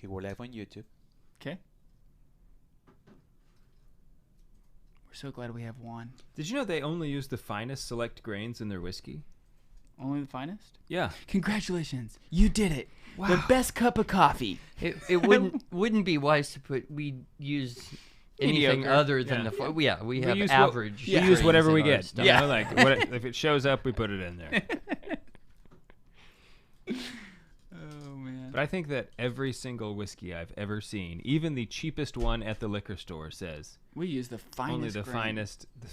Okay, we're live on YouTube. Okay. We're so glad we have Juan. Did you know they only use the finest select grains in their whiskey? Only the finest? Yeah. Congratulations. You did it. Wow. The best cup of coffee. It wouldn't be wise to put we use anything Mediocre. other than we have average. We use whatever we get. Stuff. You know, like if it shows up, we put it in there. Oh man. But I think that every single whiskey I've ever seen, even the cheapest one at the liquor store, says We use the finest only the grain.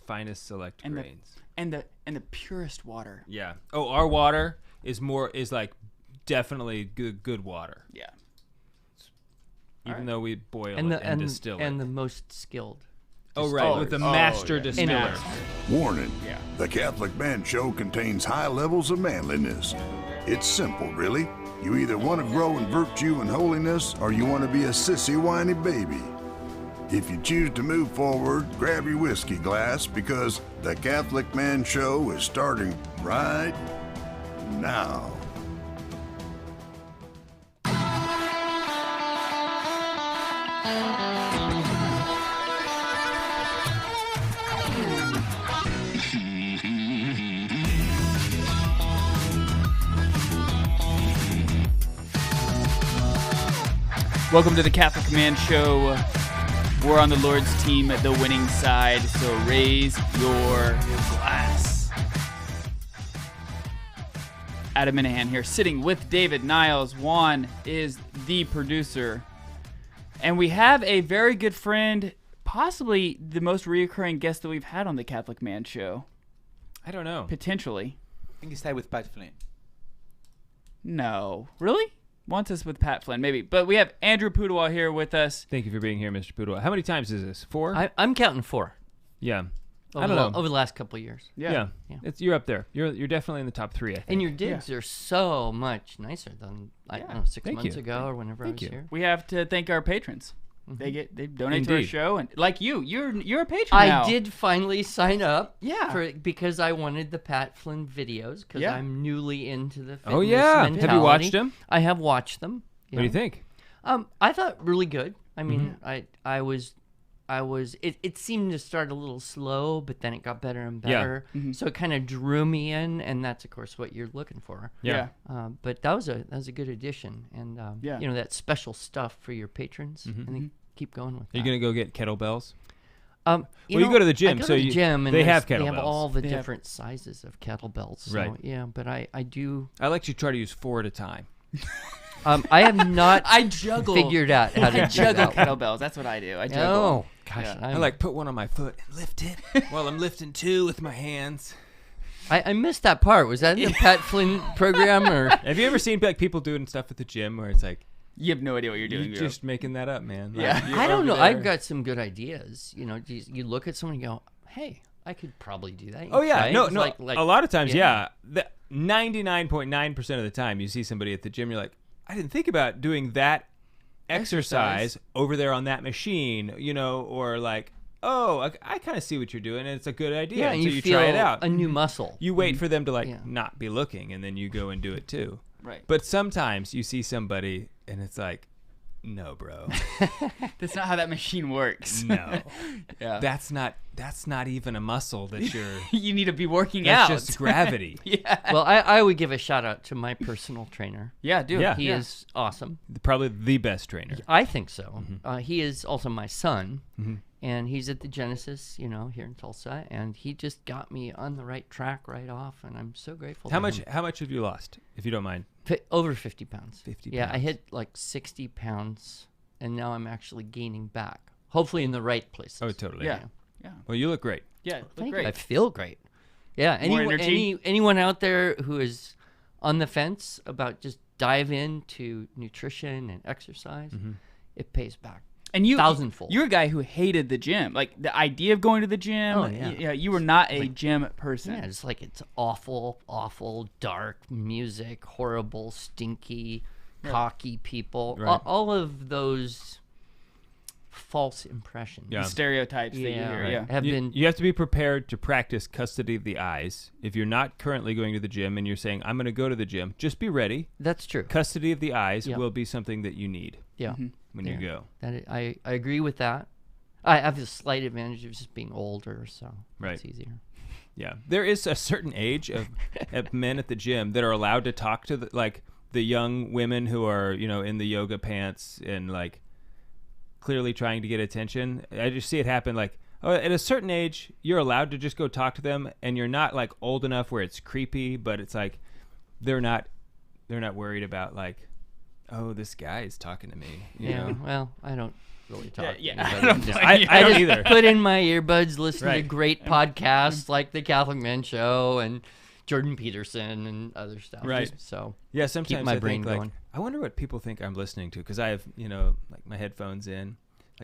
finest select And grains. And the purest water. Yeah. Oh, our water is like definitely good water. Yeah. Even though we boil and it and distill it. and the most skilled. Oh, right, with the master distiller. Warning, Yeah. the Catholic Man Show contains high levels of manliness. It's simple, really. You either want to grow in virtue and holiness, or you want to be a sissy, whiny baby. If you choose to move forward, grab your whiskey glass, because the Catholic Man Show is starting right now. Welcome to the Catholic Man Show. We're on the Lord's team at the winning side, so raise your glass. Adam Minahan here, sitting with David Niles. Juan is the producer. And we have a very good friend, possibly the most reoccurring guest that we've had on the Catholic Man Show. I don't know. Potentially. I think it's tied with Pat Flynn. No. Really? Wants us with Pat Flynn, maybe. But we have Andrew Pudewa here with us. Thank you for being here, Mr. Poodle. How many times is this? 4? I'm counting 4. Yeah. Over I don't know. Over the last couple of years. Yeah. You're up there. You're definitely in the top 3, I think. And your digs are so much nicer than I don't know, 6 Thank months you. ago or whenever I was here. We have to thank our patrons. They donate to our Indeed. show, and like you're a patron I now. did finally sign up. Yeah. Because I wanted the Pat Flynn videos because I'm newly into the fitness Oh, yeah. mentality. Have you watched them? I have watched them. What do you think? I thought really good. I mean, I was. It seemed to start a little slow, but then it got better and better. So it kind of drew me in, and that's of course what you're looking for. Yeah. But that was a good addition, and you know, that special stuff for your patrons. I think keep going with that. Are you going to go get kettlebells? You go to the gym, I go so to the gym, and they have they have kettlebells. all the different sizes of kettlebells. So, Right. yeah, but I do. I like to try to use 4 at a time. I have not. I juggle. Figured out how to I juggle do that. kettlebells. That's what I do. I juggle. Oh gosh, Yeah. I like put one on my foot and lift it while I'm lifting 2 with my hands. I missed that part. Was that in the Pat Flynn program or? Have you ever seen like people doing stuff at the gym where it's like You have no idea what you're doing. you're Joe. just making that up, man? Like, Yeah. you're I don't over know. there. I've got some good ideas. You know, you look at someone and go, "Hey, I could probably do that." You Oh yeah, try it. no. It's like a lot of times, yeah. 99.9% of the time, you see somebody at the gym, you're like, I didn't think about doing that exercise over there on that machine, you know, or like, oh, I kind of see what you're doing, and it's a good idea. Yeah, and and so you you feel try it out. a new muscle. You wait for them to like Yeah. not be looking, and then you go and do it too. Right. But sometimes you see somebody, and it's like, no, bro, That's not how that machine works. no, Yeah. that's not even a muscle that you're. You need to be working That's out. just gravity. Yeah. Well, I would give a shout out to my personal trainer. Yeah, dude. Yeah. He is awesome. Probably the best trainer. I think so. He is also my son, and he's at the Genesis, you know, here in Tulsa, and he just got me on the right track right off, and I'm so grateful. How to much? him. How much have you lost, if you don't mind? Over 50 pounds. 50 Yeah, I pounds. hit like 60 pounds, and now I'm actually gaining back. Hopefully in the right places. Oh, totally. Yeah. Yeah. Well, you look great. Yeah. Look Thank great. you. I feel great. Yeah. More Anyone, energy? anyone out there who is on the fence about just dive into nutrition and exercise, it pays back. And you, thousandfold. You're a guy who hated the gym. Like the idea of going to the gym. Oh, yeah. You were not a gym person. Yeah, it's like it's awful, dark music, horrible, stinky, cocky people. Right. All of those false impressions. Yeah. The stereotypes that you hear. right. Yeah. Have been You have to be prepared to practice custody of the eyes. If you're not currently going to the gym and you're saying, I'm going to go to the gym, just be ready. That's true. Custody of the eyes Yeah. will be something that you need Yeah. when you go. I agree with that. I have the slight advantage of just being older, so Right. it's easier. Yeah. There is a certain age of men at the gym that are allowed to talk to the young women who are, in the yoga pants and clearly trying to get attention. I just see it happen at a certain age, you're allowed to just go talk to them, and you're not old enough where it's creepy, but it's they're not worried about oh, this guy is talking to me. You know? Well, I don't really talk. Yeah. to I anybody. don't Just- blame I, you. I don't either. Put in my earbuds, listen to Right. great podcasts like the Catholic Men Show and Jordan Peterson and other stuff. Right. So Yeah, sometimes my I brain think going. I wonder what people think I'm listening to, because I have my headphones in.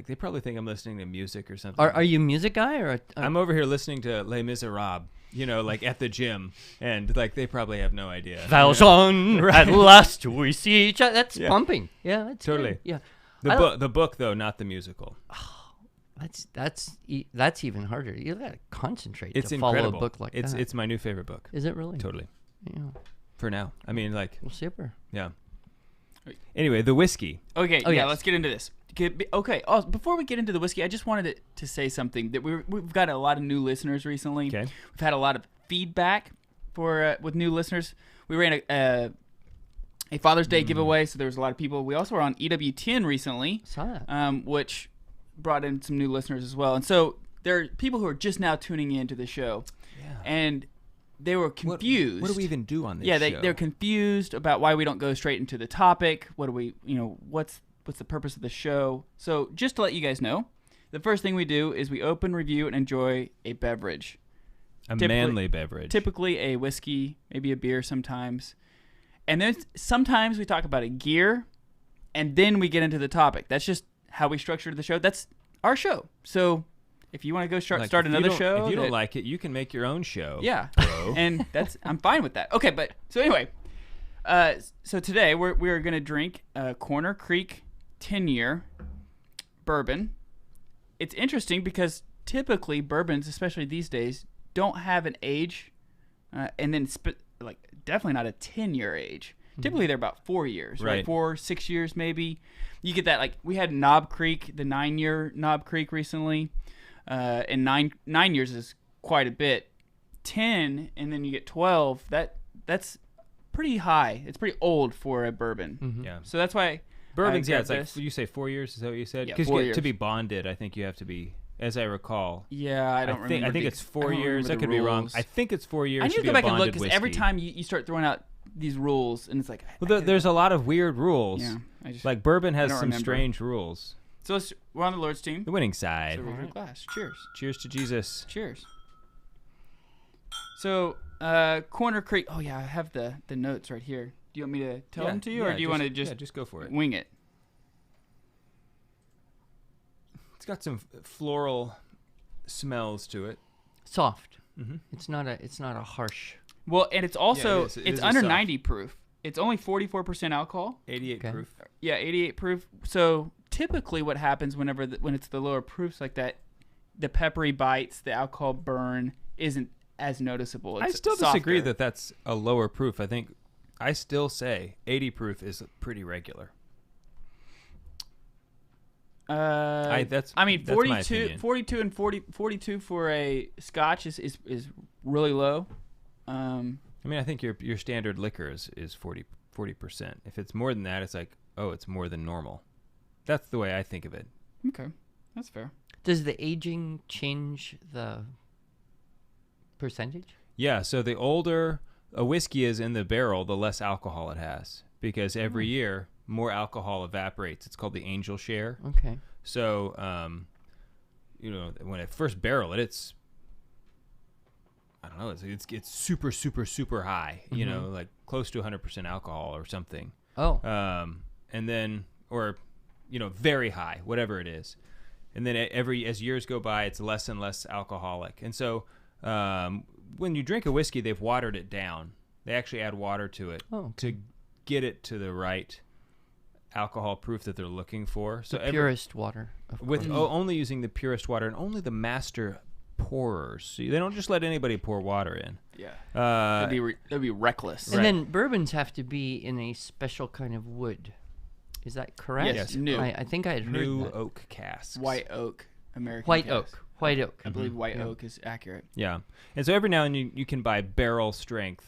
They probably think I'm listening to music or something. are you a music guy or? I'm over here listening to Les Miserables, at the gym, and they probably have no idea. Valjean, at last we see each other. That's Yeah. pumping. Yeah, that's Totally. good. Yeah, The book though, not the musical. that's even harder. You gotta concentrate It's to follow incredible. a book like that. It's my new favorite book. Is it really? Totally. Yeah. For now. I mean, Well, super. yeah. Anyway, the whiskey. Okay, Oh, yes. let's get into this. Okay, before we get into the whiskey, I just wanted to say something that we've got a lot of new listeners recently. Okay. We've had a lot of feedback with new listeners. We ran a Father's Day giveaway, so there was a lot of people. We also were on EWTN recently, Saw that. which brought in some new listeners as well. And so there are people who are just now tuning into the show, and they were confused. What do we even do on this Yeah, show? they're confused about why we don't go straight into the topic. What do we, what's the purpose of the show? So just to let you guys know, the first thing we do is we open, review, and enjoy a beverage. A manly beverage. Typically a whiskey, maybe a beer sometimes. And then sometimes we talk about a gear, and then we get into the topic. That's just how we structured the show. That's our show. So if you want to go start If another you don't- show. If you don't that- like it, you can make your own show. Yeah, bro. and I'm fine with that. Okay, but so anyway, so today we're gonna drink Corner Creek 10-year bourbon. It's interesting because typically bourbons, especially these days, don't have an age, and then definitely not a 10-year age. Typically they're about 4 years, right? 4-6 years maybe. You get that we had Knob Creek, the 9-year Knob Creek recently, and nine years is quite a bit. 10 and then you get 12. That's pretty high. It's pretty old for a bourbon. Yeah. So that's why Bourbons, I yeah, grabbed it's this. you say 4 years? Is that what you said? Yeah, Because 4 years. to be bonded, I think you have to be, as I recall. Yeah, I don't remember. I think it's 4 years. I could be wrong. I think it's 4 years. I need to be go a back and look bonded because every whiskey. time you start throwing out these rules, and it's like, Well, there's a lot of weird rules. yeah, I just Bourbon has don't some remember. strange rules. So we're on the Lord's team. The winning side. So raise your glass. Cheers. Cheers to Jesus. Cheers. So Corner Creek. Oh yeah, I have the notes right here. Do you want me to tell them to you, or do you want to just go for it? wing it? It's got some floral smells to it. Soft. Mhm. It's not a harsh. Well, and it's also it is. It it's is a under soft. 90 proof. It's only 44% alcohol. 88 Okay. proof. Yeah, 88 proof. So typically, what happens when it's the lower proofs like that, the peppery bites, the alcohol burn isn't as noticeable. I It's still disagree softer. that that's a lower proof. I think I still say 80 proof is pretty regular. That's my 42 opinion. 42 and 42 for a Scotch is really low. I mean, I think your standard liquor is 40%. If it's more than that, it's it's more than normal. That's the way I think of it. Okay, that's fair. Does the aging change the percentage? Yeah, so the older a whiskey is in the barrel, the less alcohol it has, because every year more alcohol evaporates. It's called the angel share. Okay. So, when I first barrel it, it's I don't know, it's super super super high. You know, like close to 100% alcohol or something. Oh. And then very high, whatever it is. And then as years go by, it's less and less alcoholic. And so when you drink a whiskey, they've watered it down. They actually add water to it Oh. to get it to the right alcohol proof that they're looking for. So Purest water. Of with course. only using the purest water and only the master pourers. So they don't just let anybody pour water in. Yeah. Uh, That'd be reckless. And then bourbons have to be in a special kind of wood. Is that correct? Yes, new. I think I had heard new that. oak casks. White oak, American White cask. oak. White oak. I believe white oak is accurate. Yeah, and so every now and then you can buy barrel strength.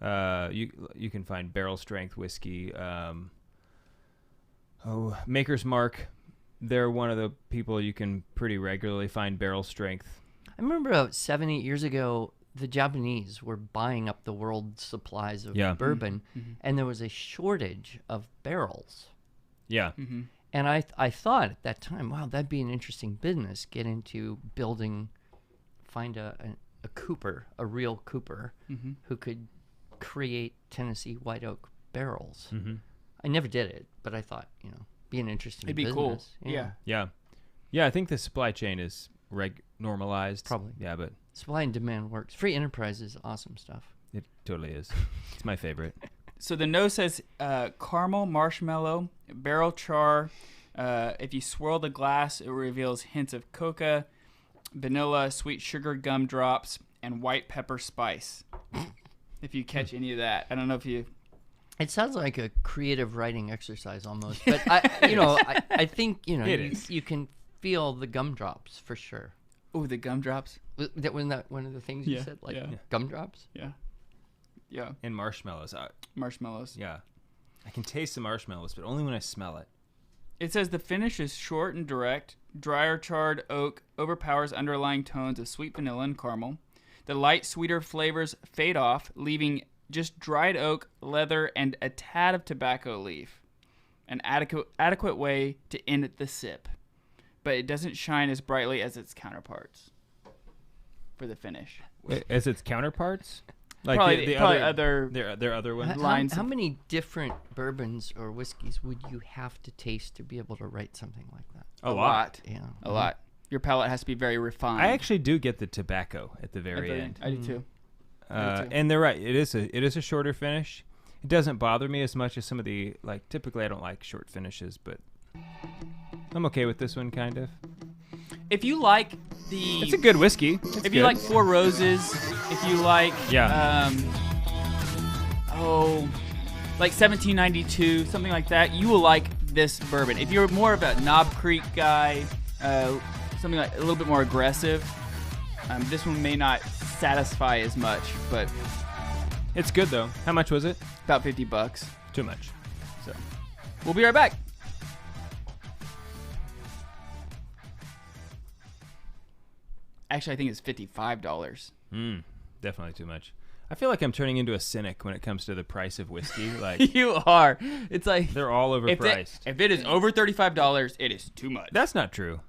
You can find barrel strength whiskey. Maker's Mark, they're one of the people you can pretty regularly find barrel strength. I remember about 7-8 years ago, the Japanese were buying up the world's supplies of bourbon, and there was a shortage of barrels. Yeah. Mm-hmm. And I thought at that time, wow, that'd be an interesting business. Get into building, find a cooper, a real cooper, who could create Tennessee white oak barrels. Mm-hmm. I never did it, but I thought, be an interesting It'd be business. cool. Yeah. Yeah, I think the supply chain is normalized. Probably. Yeah, but Supply and demand works. Free enterprise is awesome stuff. it totally is. It's my favorite. So the nose says caramel, marshmallow, barrel char. If you swirl the glass, it reveals hints of coca, vanilla, sweet sugar gumdrops, and white pepper spice. If you catch any of that. I don't know if you... It sounds like a creative writing exercise almost, but I think It is. you can feel the gumdrops for sure. Oh, the gumdrops? Wasn't that one of the things you Yeah, said, like yeah. gumdrops? Yeah. Yeah. And marshmallows. Marshmallows. Yeah. I can taste the marshmallows, but only when I smell it. It says the finish is short and direct. Drier charred oak overpowers underlying tones of sweet vanilla and caramel. The light, sweeter flavors fade off, leaving just dried oak, leather, and a tad of tobacco leaf. An adequate way to end the sip. But it doesn't shine as brightly as its counterparts for the finish. As its counterparts? Like Probably the other their other ones? lines How of- many different bourbons or whiskeys would you have to taste to be able to write something like that? A lot. Yeah. A lot. Your palate has to be very refined. I actually do get the tobacco at the At very the end. I do too. I do too. And they're right. It is a shorter finish. It doesn't bother me as much as some of the, like, typically I don't like short finishes, but I'm okay with this one, kind of. If you like the... It's a good whiskey. If you like Four Roses, if you like, like 1792, something like that, you will like this bourbon. If you're more of a Knob Creek guy, something like a little bit more aggressive, this one may not satisfy as much, but It's good, though. How much was it? about $50. Too much. So we'll be right back. Actually, I think it's $55. Definitely too much. I feel like I'm turning into a cynic when it comes to the price of whiskey. Like, You are. It's like they're all overpriced. if it is over $35, it is too much. That's not true.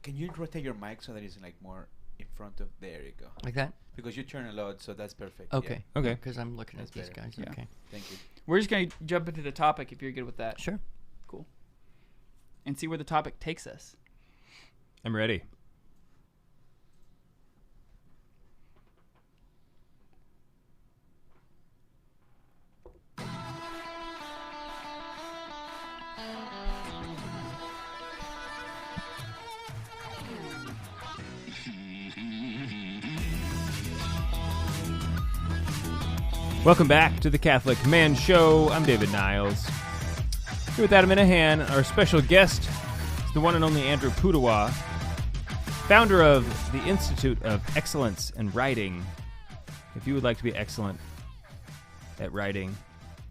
Can you rotate your mic so that it's like more in front of? There you go. Like that? Because you turn a lot, so that's perfect. Okay. Yeah. Okay. Because I'm looking That's at these better. guys. Yeah. Okay. Thank you. We're just going to jump into the topic if you're good with that. Sure. Cool. And see where the topic takes us. I'm ready. Welcome back to the Catholic Man Show. I'm David Niles. Here with Adam Minahan, our special guest is the one and only Andrew Pudawa, founder of the Institute of Excellence in Writing. If you would like to be excellent at writing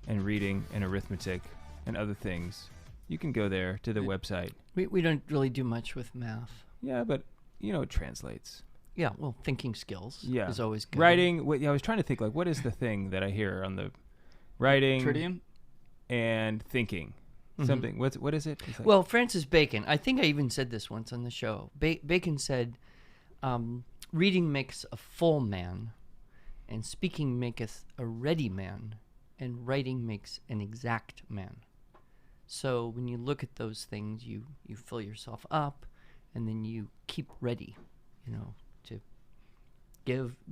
and reading and arithmetic and other things, you can go there to the website. We don't really do much with math. Yeah, but, it translates. Yeah, well, thinking skills is always good. Writing, I was trying to think, like, what is the thing that I hear on the writing Tritium? and thinking? Something. What is it? It's like, Well, Francis Bacon, I think I even said this once on the show. Bacon said, reading makes a full man, and speaking maketh a ready man, and writing makes an exact man. So when you look at those things, you fill yourself up, and then you keep ready, to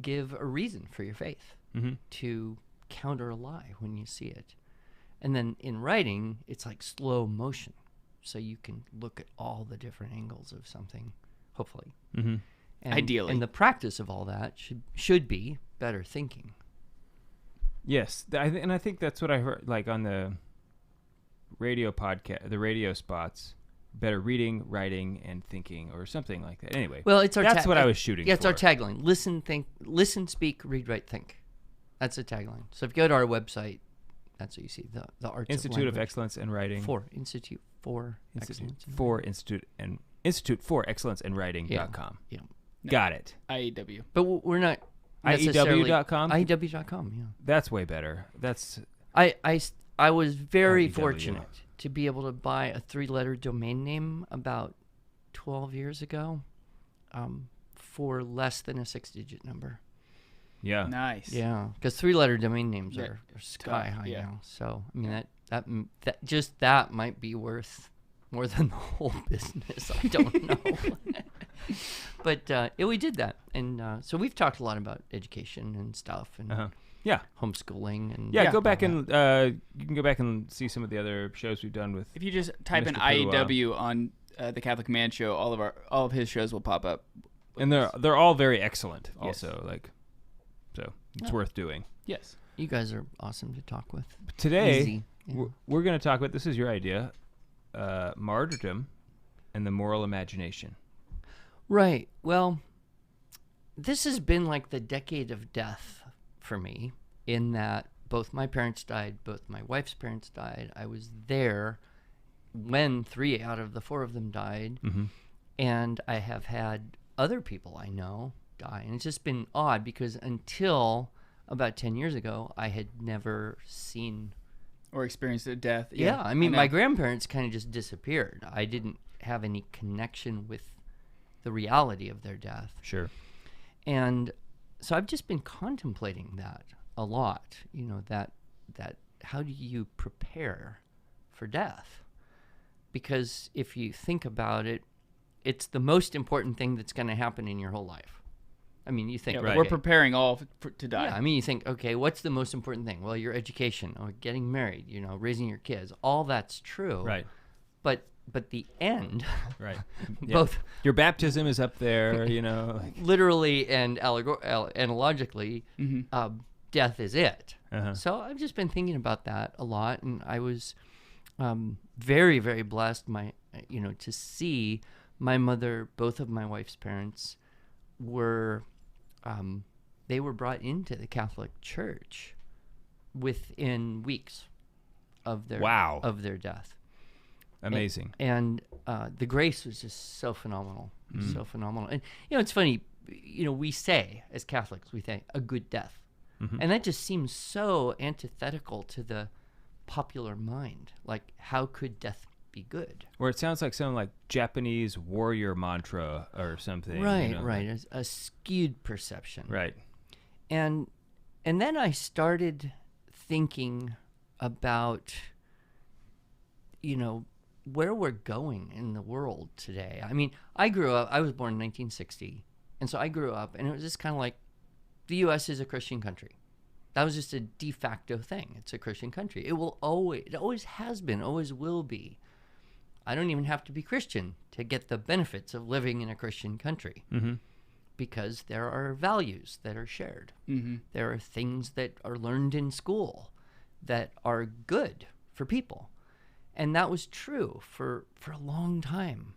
give a reason for your faith, to counter a lie when you see it. And then in writing, it's like slow motion. So you can look at all the different angles of something, hopefully. Mm-hmm. Ideally. And the practice of all that should be better thinking. Yes, and I think that's what I heard, like on the radio podcast, the radio spots. Better reading, writing, and thinking, or something like that. Anyway, Well, it's our that's what I was shooting. Yeah, for. it's our tagline: listen, speak, read, write, think. That's the tagline. So if you go to our website, that's what you see. The Arts Institute of of Excellence and Writing. Institute for Excellence. Institute for Excellence and Writing.com. Yeah. Got it. IEW. But we're not necessarily IEW.com? IEW.com. Yeah. That's way better. That's I was very IEW. fortunate to be able to buy a 3-letter domain name about 12 years ago for less than a 6-digit number. yeah. Nice. Yeah, because 3-letter domain names Yeah, are sky high yeah. now. So I mean that might be worth more than the whole business. I don't know. But we did that, and so we've talked a lot about education and stuff, and Yeah. homeschooling, and Yeah, go back all and you can go back and see some of the other shows we've done with. If you just type in Mr. Pua. IEW on the Catholic Man Show, all of his shows will pop up. And they're all very excellent. Yes. Also, so it's worth doing. Yes. You guys are awesome to talk with. Today Easy. Yeah. we're going to talk about, this is your idea, martyrdom and the moral imagination. Right. Well, this has been like the decade of death for me, in that both my parents died, both my wife's parents died. I was there when 3 out of the 4 of them died. Mm-hmm. And I have had other people I know die. And it's just been odd because until about 10 years ago, I had never seen... Or experienced a death. Yeah, I mean, know. my grandparents kind of just disappeared. I didn't have any connection with the reality of their death. Sure. And so I've just been contemplating that a lot, that how do you prepare for death? Because if you think about it, it's the most important thing that's going to happen in your whole life. I mean, you think, We're preparing all to die. yeah, I mean, you think, okay, what's the most important thing? Well, your education, or getting married, raising your kids, all that's true. Right. But the end, Right. both Your baptism is up there, literally and analogically, death is it. Uh-huh. So I've just been thinking about that a lot, and I was very, very blessed to see my mother, both of my wife's parents were they were brought into the Catholic Church within weeks of their death. Amazing. And the grace was just so phenomenal, so phenomenal. And it's funny, we say as Catholics, we say a good death, and that just seems so antithetical to the popular mind. Like, how could death be good? Or it sounds like some like Japanese warrior mantra or something. Right, right. A skewed perception. Right. And then I started thinking about, where we're going in the world today. I mean, I was born in 1960, and so I grew up, and it was just kind of like, the U.S. is a Christian country. That was just a de facto thing. It's a Christian country. It always has been, always will be. I don't even have to be Christian to get the benefits of living in a Christian country, because there are values that are shared. There are things that are learned in school that are good for people. And that was true for a long time.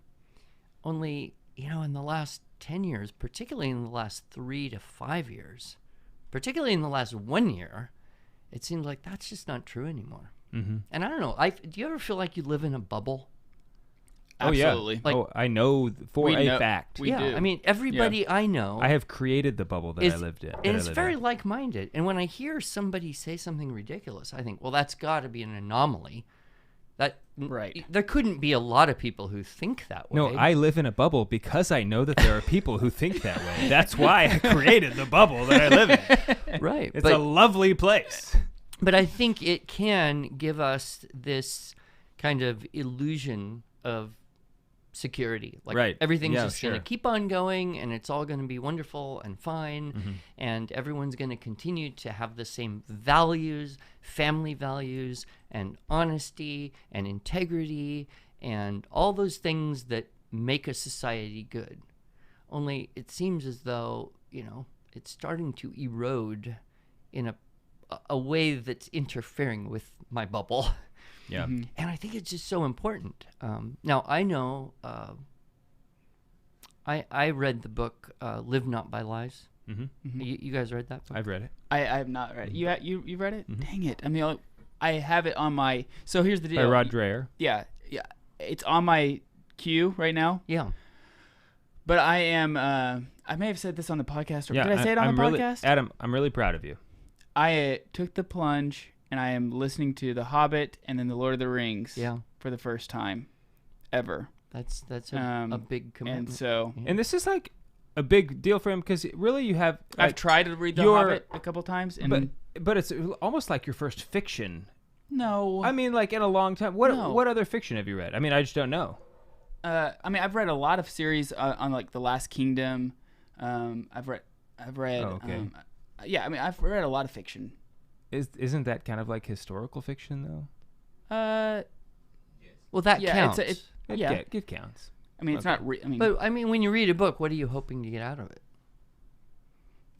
Only, in the last 10 years, particularly in the last 3 to 5 years, particularly in the last 1 year, it seems like that's just not true anymore. And I don't know, do you ever feel like you live in a bubble? Absolutely. Oh, yeah. I know for a fact. We do. I mean, everybody I know... I have created the bubble that I lived in. And it's very like-minded. And when I hear somebody say something ridiculous, I think, well, that's got to be an anomaly. Right. There couldn't be a lot of people who think that way. No, I live in a bubble because I know that there are people who think that way. That's why I created the bubble that I live in. Right. It's a lovely place. But I think it can give us this kind of illusion of security. Like Right. everything's Yeah, just going sure. to keep on going and it's all going to be wonderful and fine. Mm-hmm. And everyone's going to continue to have the same values, family values, and honesty and integrity and all those things that make a society good. Only it seems as though, it's starting to erode in a way that's interfering with my bubble. Yeah. Mm-hmm. And I think it's just so important. Now, I know I read the book Live Not by Lies. Mm-hmm. You guys read that book? I've read it. I have not read it. You read it? Mhm. Dang it! I mean, I have it on my. So here's the deal. By Rod Dreher. Yeah. It's on my queue right now. Yeah. But I am. I may have said this on the podcast. Or Yeah, did I say it on the really, podcast? Adam, I'm really proud of you. I took the plunge, and I am listening to The Hobbit and then The Lord of the Rings. Yeah. For the first time, ever. That's a big commitment. And so And this is like a big deal for him because really you have. I've like, tried to read The your- Hobbit a couple times, and but it's almost like your first fiction. no. I mean, like in a long time. What No. what other fiction have you read? I mean, I just don't know. I mean, I've read a lot of series on like The Last Kingdom. I've read. Oh, okay. Yeah, I mean, I've read a lot of fiction. Isn't that kind of like historical fiction though? Well, that Yeah, counts. It counts. I mean, it's Okay. not. I mean, But I mean, when you read a book, what are you hoping to get out of it?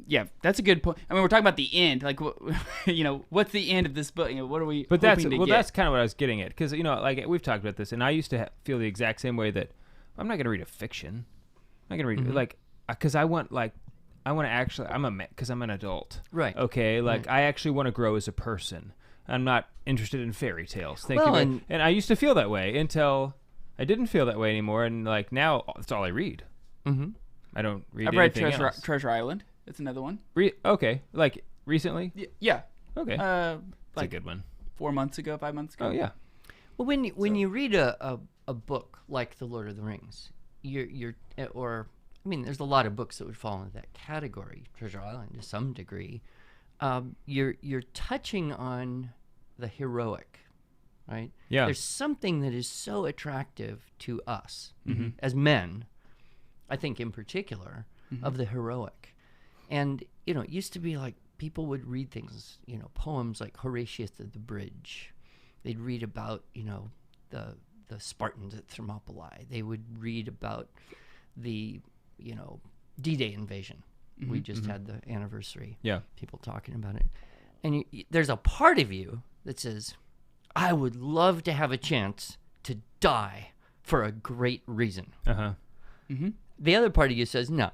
yeah, that's a good point. I mean, we're talking about the end. Like, what's the end of this book? What are we? But that's hoping to get? that's kind of what I was getting at because like we've talked about this, and I used to feel the exact same way that I'm not going to read a fiction. I'm not going to read like because I want to actually because I'm an adult. Right. Okay. Like I actually want to grow as a person. I'm not interested in fairy tales. Thank Well, you. And I used to feel that way until I didn't feel that way anymore, and like now that's all I read. Mm-hmm. I don't read I've read anything else. Treasure Island. That's another one. Okay. Like recently. Yeah. Okay. That's like a good one. 4 months ago, 5 months ago. Oh yeah. Well, when you read a book like The Lord of the Rings, there's a lot of books that would fall into that category. Treasure Island to some degree. You're touching on the heroic, right? Yeah. There's something that is so attractive to us as men, I think in particular, of the heroic. And, it used to be like people would read things, poems like Horatius at the Bridge. They'd read about, the Spartans at Thermopylae. They would read about the, D-Day invasion. We just had the anniversary. Yeah. People talking about it. And there's a part of you that says, I would love to have a chance to die for a great reason. Uh-huh. The other part of you says, no,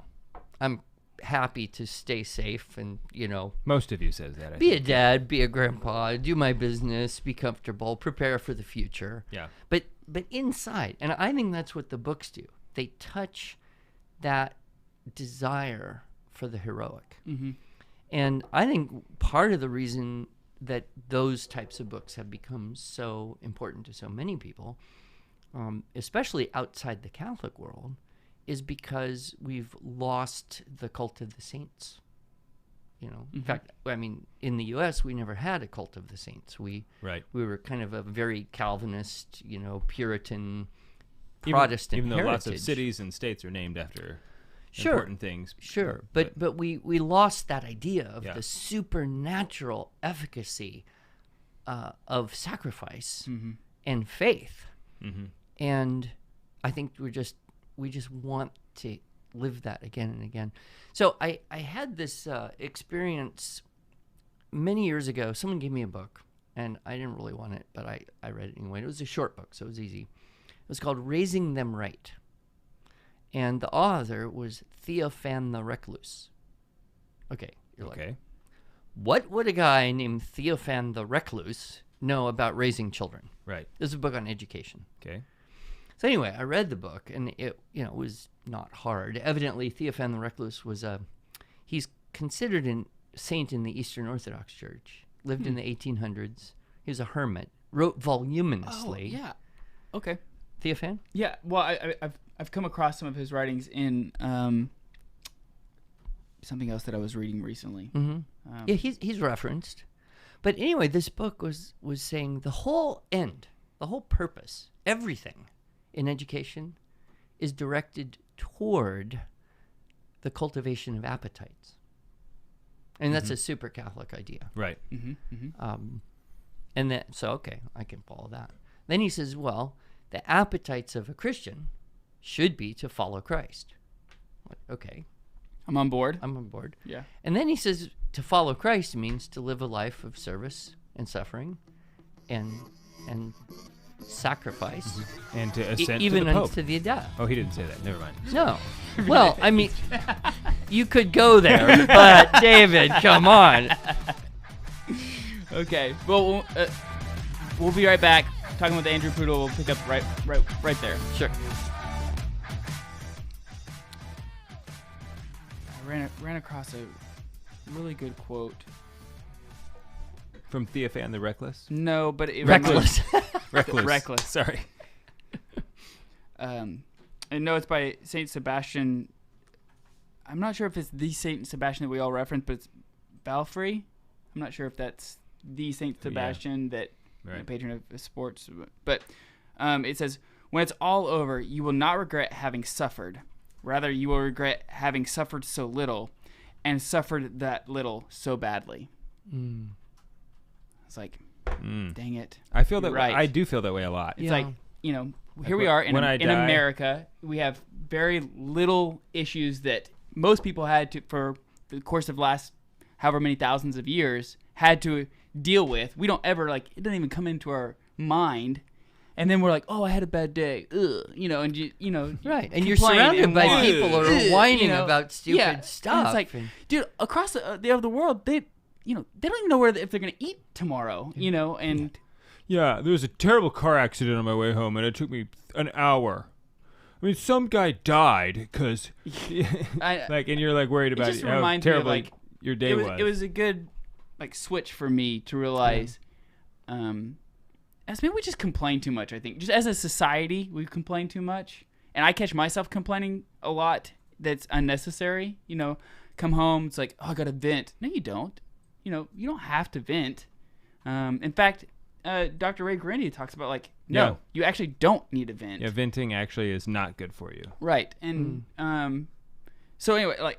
I'm happy to stay safe and, Most of you says that. I be a think. dad, be a grandpa, do my business, be comfortable, prepare for the future. Yeah. But inside, and I think that's what the books do. They touch that desire for the heroic. And I think part of the reason that those types of books have become so important to so many people, especially outside the Catholic world, is because we've lost the cult of the saints. In fact, I mean, in the U.S., we never had a cult of the saints. We were kind of a very Calvinist, Puritan, Protestant even though heritage. lots of cities and states are named after Sure. important things. Sure, but we lost that idea of Yeah. the supernatural efficacy of sacrifice and faith, and I think we just want to live that again and again. So I had this experience many years ago. Someone gave me a book, and I didn't really want it, but I read it anyway. It was a short book, so it was easy. It was called Raising Them Right. And the author was Theophan the Recluse. Okay, you're like, what would a guy named Theophan the Recluse know about raising children? Right. This is a book on education. Okay. So anyway, I read the book, and it was not hard. Evidently, Theophan the Recluse was he's considered a saint in the Eastern Orthodox Church. Lived in the 1800s. He was a hermit. Wrote voluminously. Oh, yeah. Okay. Theophan? Yeah. Well, I've come across some of his writings in something else that I was reading recently. Yeah, he's referenced. But anyway, this book was saying the whole end, the whole purpose, everything in education is directed toward the cultivation of appetites. And that's a super Catholic idea. Right. And then, so, okay, I can follow that. Then he says, well, the appetites of a Christian should be to follow Christ. Okay, I'm on board. I'm on board. Yeah. And then he says to follow Christ means to live a life of service and suffering and sacrifice. And to ascend even to the Pope. unto the death. Oh, he didn't say that. Never mind. No. Well, I mean, you could go there, but David, come on. Okay. Well, we'll be right back. Talking with Andrew Poodle. We'll pick up right there. Sure. I ran across a really good quote. From Theophan the Recluse? No, but it Reckless. Recluse. Reckless. Sorry. I know it's by Saint Sebastian. I'm not sure if it's the Saint Sebastian that we all reference, but it's Balfrey. I'm not sure if that's the Saint Sebastian that patron of sports. But it says, when it's all over, you will not regret having suffered. Rather, you will regret having suffered so little and suffered that little so badly. It's like, dang it. I feel that right. I do feel that way a lot. It's like, here we are in America. We have very little issues that most people had to, for the course of last however many thousands of years, had to deal with. We don't ever, it doesn't even come into our mind. And then we're like, oh, I had a bad day. Ugh. Right. And you're surrounded by people who are whining about stupid stuff. And it's like, dude, across the world, they don't even know if they're going to eat tomorrow, and... Yeah, there was a terrible car accident on my way home, and it took me an hour. I mean, some guy died because, and you're worried about how terrible your day was. It was a good switch for me to realize, as maybe we just complain too much. I think just as a society, we complain too much, and I catch myself complaining a lot. That's unnecessary. Come home, it's like, oh, I got to vent. No, you don't. You don't have to vent. In fact. Dr. Ray Grandy talks about you actually don't need a vent. Yeah, venting actually is not good for you. Right, and so anyway,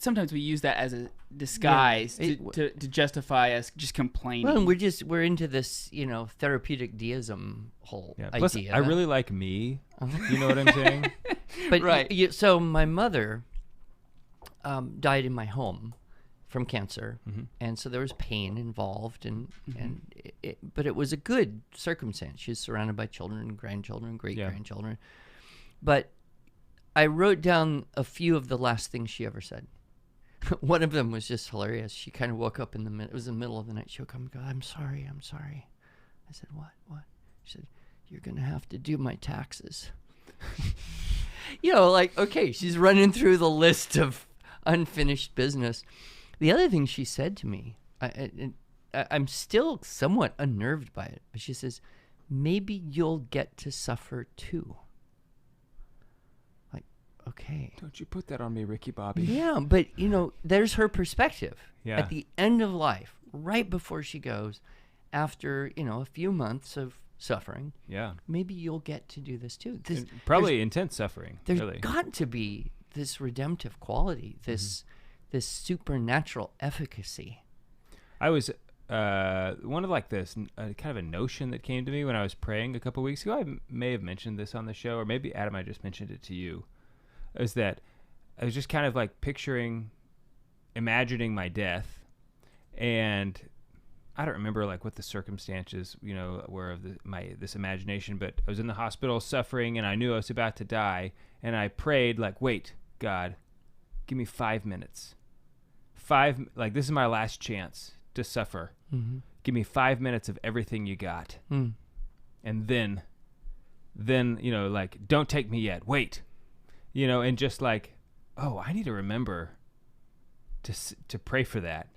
sometimes we use that as a disguise to justify us just complaining. Well, we're into this therapeutic deism whole idea. Plus, I really like me. You know what I'm saying? But right. So my mother died in my home. From cancer, and so there was pain involved, but it was a good circumstance. She was surrounded by children, grandchildren, great-grandchildren. But I wrote down a few of the last things she ever said. One of them was just hilarious. She kind of woke up it was the middle of the night. She woke up and go, I'm sorry. I said, what? She said, you're going to have to do my taxes. Okay, she's running through the list of unfinished business. The other thing she said to me, I'm still somewhat unnerved by it, but she says, maybe you'll get to suffer too. Okay. Don't you put that on me, Ricky Bobby. Yeah, but, there's her perspective. Yeah. At the end of life, right before she goes, after, a few months of suffering, maybe you'll get to do this too. Probably intense suffering, There's really. got to be this redemptive quality, this supernatural efficacy. I was one of this kind of a notion that came to me when I was praying a couple weeks ago. I may have mentioned this on the show, or maybe Adam, I just mentioned it to you. Is that I was just kind of imagining my death, and I don't remember what the circumstances were of this imagination, but I was in the hospital suffering, and I knew I was about to die, and I prayed wait, God, give me 5 minutes. This is my last chance to suffer. Mm-hmm. Give me 5 minutes of everything you got. And then, don't take me yet. Wait. And just oh, I need to remember to pray for that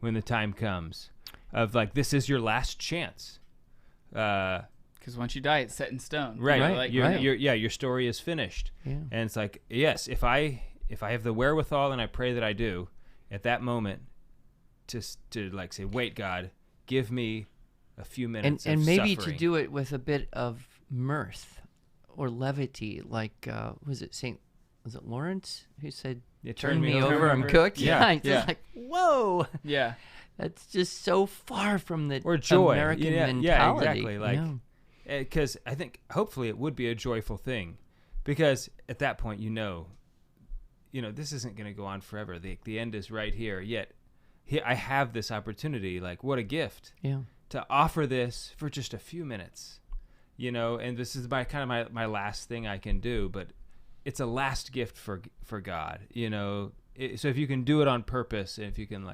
when the time comes of this is your last chance. Because once you die, it's set in stone. Right. Your story is finished. Yeah. And it's yes, if I have the wherewithal, and I pray that I do, at that moment, to say, wait, God, give me a few minutes and of maybe suffering. to do it with a bit of mirth, or levity, like was it Lawrence who said, Yeah, "Turn me over, I'm cooked"? Yeah. It's just like, whoa, Yeah. that's just so far from the Or joy. American mentality. Yeah, exactly. Like, Yeah. because I think hopefully it would be a joyful thing, because at that point this isn't going to go on forever. The end is right here. Yet I have this opportunity. Like, what a gift! Yeah. To offer this for just a few minutes, and this is my last thing I can do, but it's a last gift for God, so if you can do it on purpose, and if you can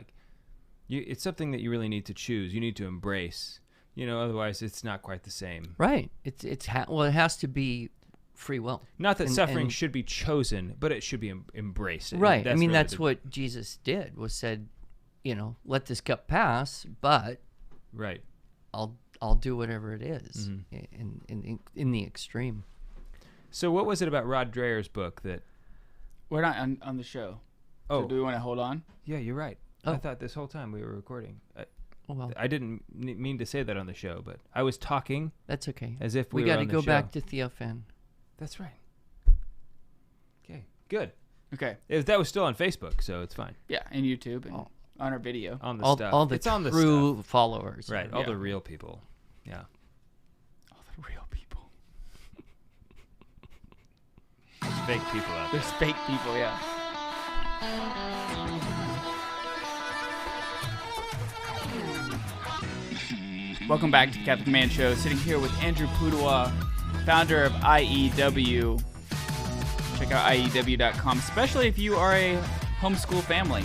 it's something that you really need to choose. You need to embrace, otherwise it's not quite the same. Right. It has to be free will. Not that suffering and- should be chosen, but it should be embraced. Right. That's really that's what Jesus did, was said, let this cup pass, but right. I'll do whatever it is in the extreme. So what was it about Rod Dreher's book that? We're not on the show. Oh, So do we want to hold on? yeah, you're right. Oh. I thought this whole time we were recording. Well, I didn't mean to say that on the show, but I was talking that's okay. as if we We were got to on the go show. back to Theophan. That's right. Okay, good. Okay. That was still on Facebook, so it's fine. Yeah, and YouTube and on our video. On the All, stuff. all the it's on the true stuff. followers. Right, all Yeah. the real people. Yeah. All the real people. There's fake people out there. There's fake people, yeah. Welcome back to the Catholic Man Show. Sitting here with Andrew Pudewa, founder of IEW. Check out IEW.com, especially if you are a homeschool family.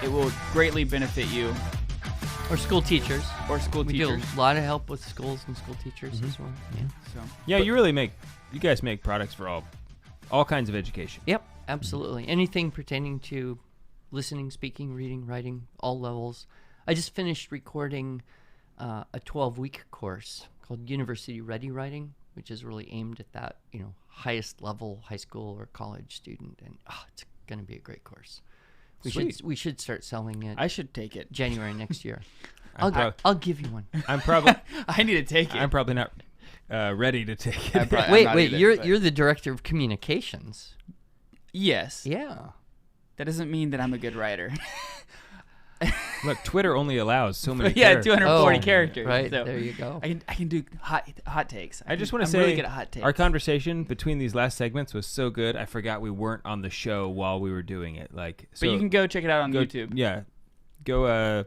It will greatly benefit you. Or school teachers. Or school We teachers. do a lot of help with schools and school teachers as well. Yeah. So, Yeah, you guys make products for all kinds of education. Yep, absolutely. Anything pertaining to listening, speaking, reading, writing, all levels. I just finished recording a 12-week course called University Ready Writing, which is really aimed at that, highest level high school or college student, and it's going to be a great course. We should start selling it I should take it. January next year. I'm I'll give you one. I'm probably I need to take it. I'm probably not ready to take it. I'm Wait, not either, you're but- you're the director of communications. Yes. Yeah. That doesn't mean that I'm a good writer. Look, Twitter only allows so many Yeah, characters. 240 Oh, characters. right, so there you go. I can do hot takes. I just want to I'm say really good at hot takes. our conversation between these last segments was so good. I forgot we weren't on the show while we were doing it. But you can go check it out on YouTube. Yeah, go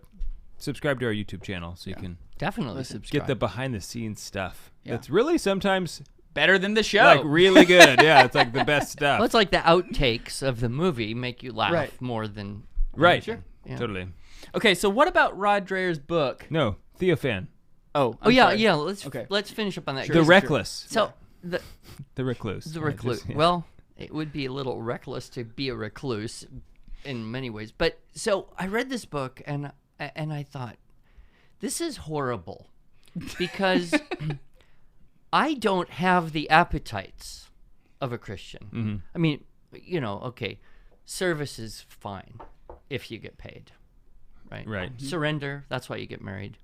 subscribe to our YouTube channel so you can Definitely Listen, subscribe. get the behind the scenes stuff. Yeah. It's really sometimes Better than the show. like really good. Yeah, it's like the best stuff. Well, it's like the outtakes of the movie make you laugh Right. more than Right. anything. Yeah. Totally. Okay, so what about Rod Dreher's book? No, Theophan. Oh, Oh I'm yeah, sorry. yeah. Okay. Let's finish up on that. The Recluse. So the Recluse. the I recluse. just- yeah. Well, it would be a little reckless to be a recluse in many ways. But so I read this book and I thought, this is horrible because I don't have the appetites of a Christian. Mm-hmm. I mean, okay, service is fine if you get paid, right? Right. Surrender, that's why you get married.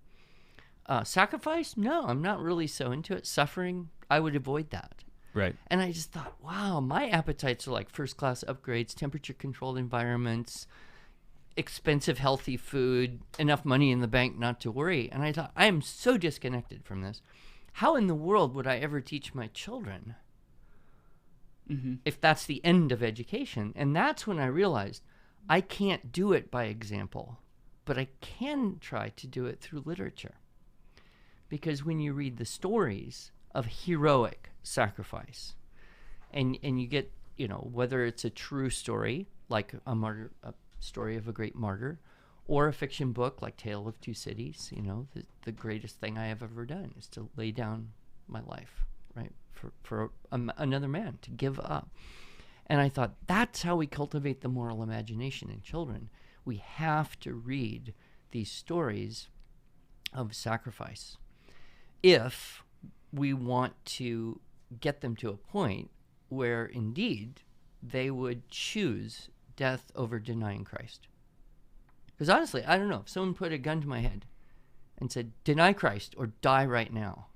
Sacrifice, no, I'm not really so into it. Suffering, I would avoid that. Right. And I just thought, wow, my appetites are like first-class upgrades, temperature-controlled environments, expensive, healthy food, enough money in the bank not to worry. And I thought, I am so disconnected from this. How in the world would I ever teach my children if that's the end of education? And that's when I realized I can't do it by example, but I can try to do it through literature. Because when you read the stories of heroic sacrifice, and you get, whether it's a true story, like a story of a great martyr, or a fiction book like Tale of Two Cities, the greatest thing I have ever done is to lay down my life, right, for another man, to give up. And I thought, that's how we cultivate the moral imagination in children. We have to read these stories of sacrifice if we want to get them to a point where indeed they would choose death over denying Christ. Because honestly, I don't know, if someone put a gun to my head and said, deny Christ or die right now,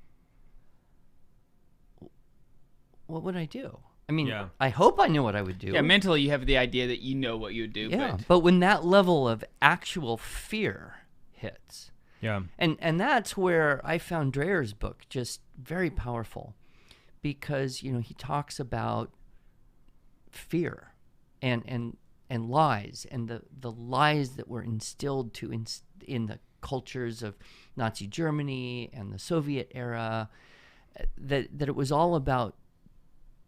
what would I do? I mean, Yeah. I hope I knew what I would do. Yeah, mentally you have the idea that you know what you would do. Yeah, But but when that level of actual fear hits, Yeah. and that's where I found Dreyer's book just very powerful, because he talks about fear and lies, and the lies that were instilled in the cultures of Nazi Germany and the Soviet era, that it was all about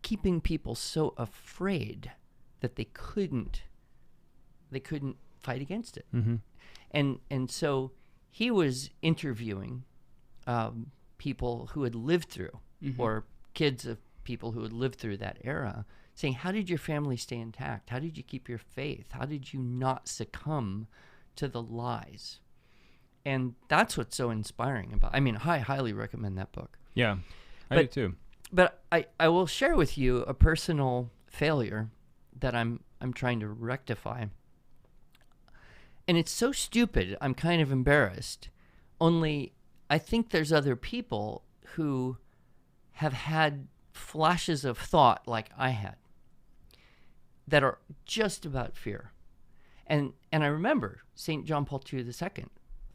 keeping people so afraid that they couldn't fight against it. Mm-hmm. And so he was interviewing people who had lived through, or kids of people who had lived through that era, saying, how did your family stay intact? How did you keep your faith? How did you not succumb to the lies? And that's what's so inspiring about. I mean, I highly recommend that book. Yeah, I do too. But I will share with you a personal failure that I'm trying to rectify. And it's so stupid, I'm kind of embarrassed. Only I think there's other people who have had flashes of thought like I had that are just about fear. And I remember St. John Paul II,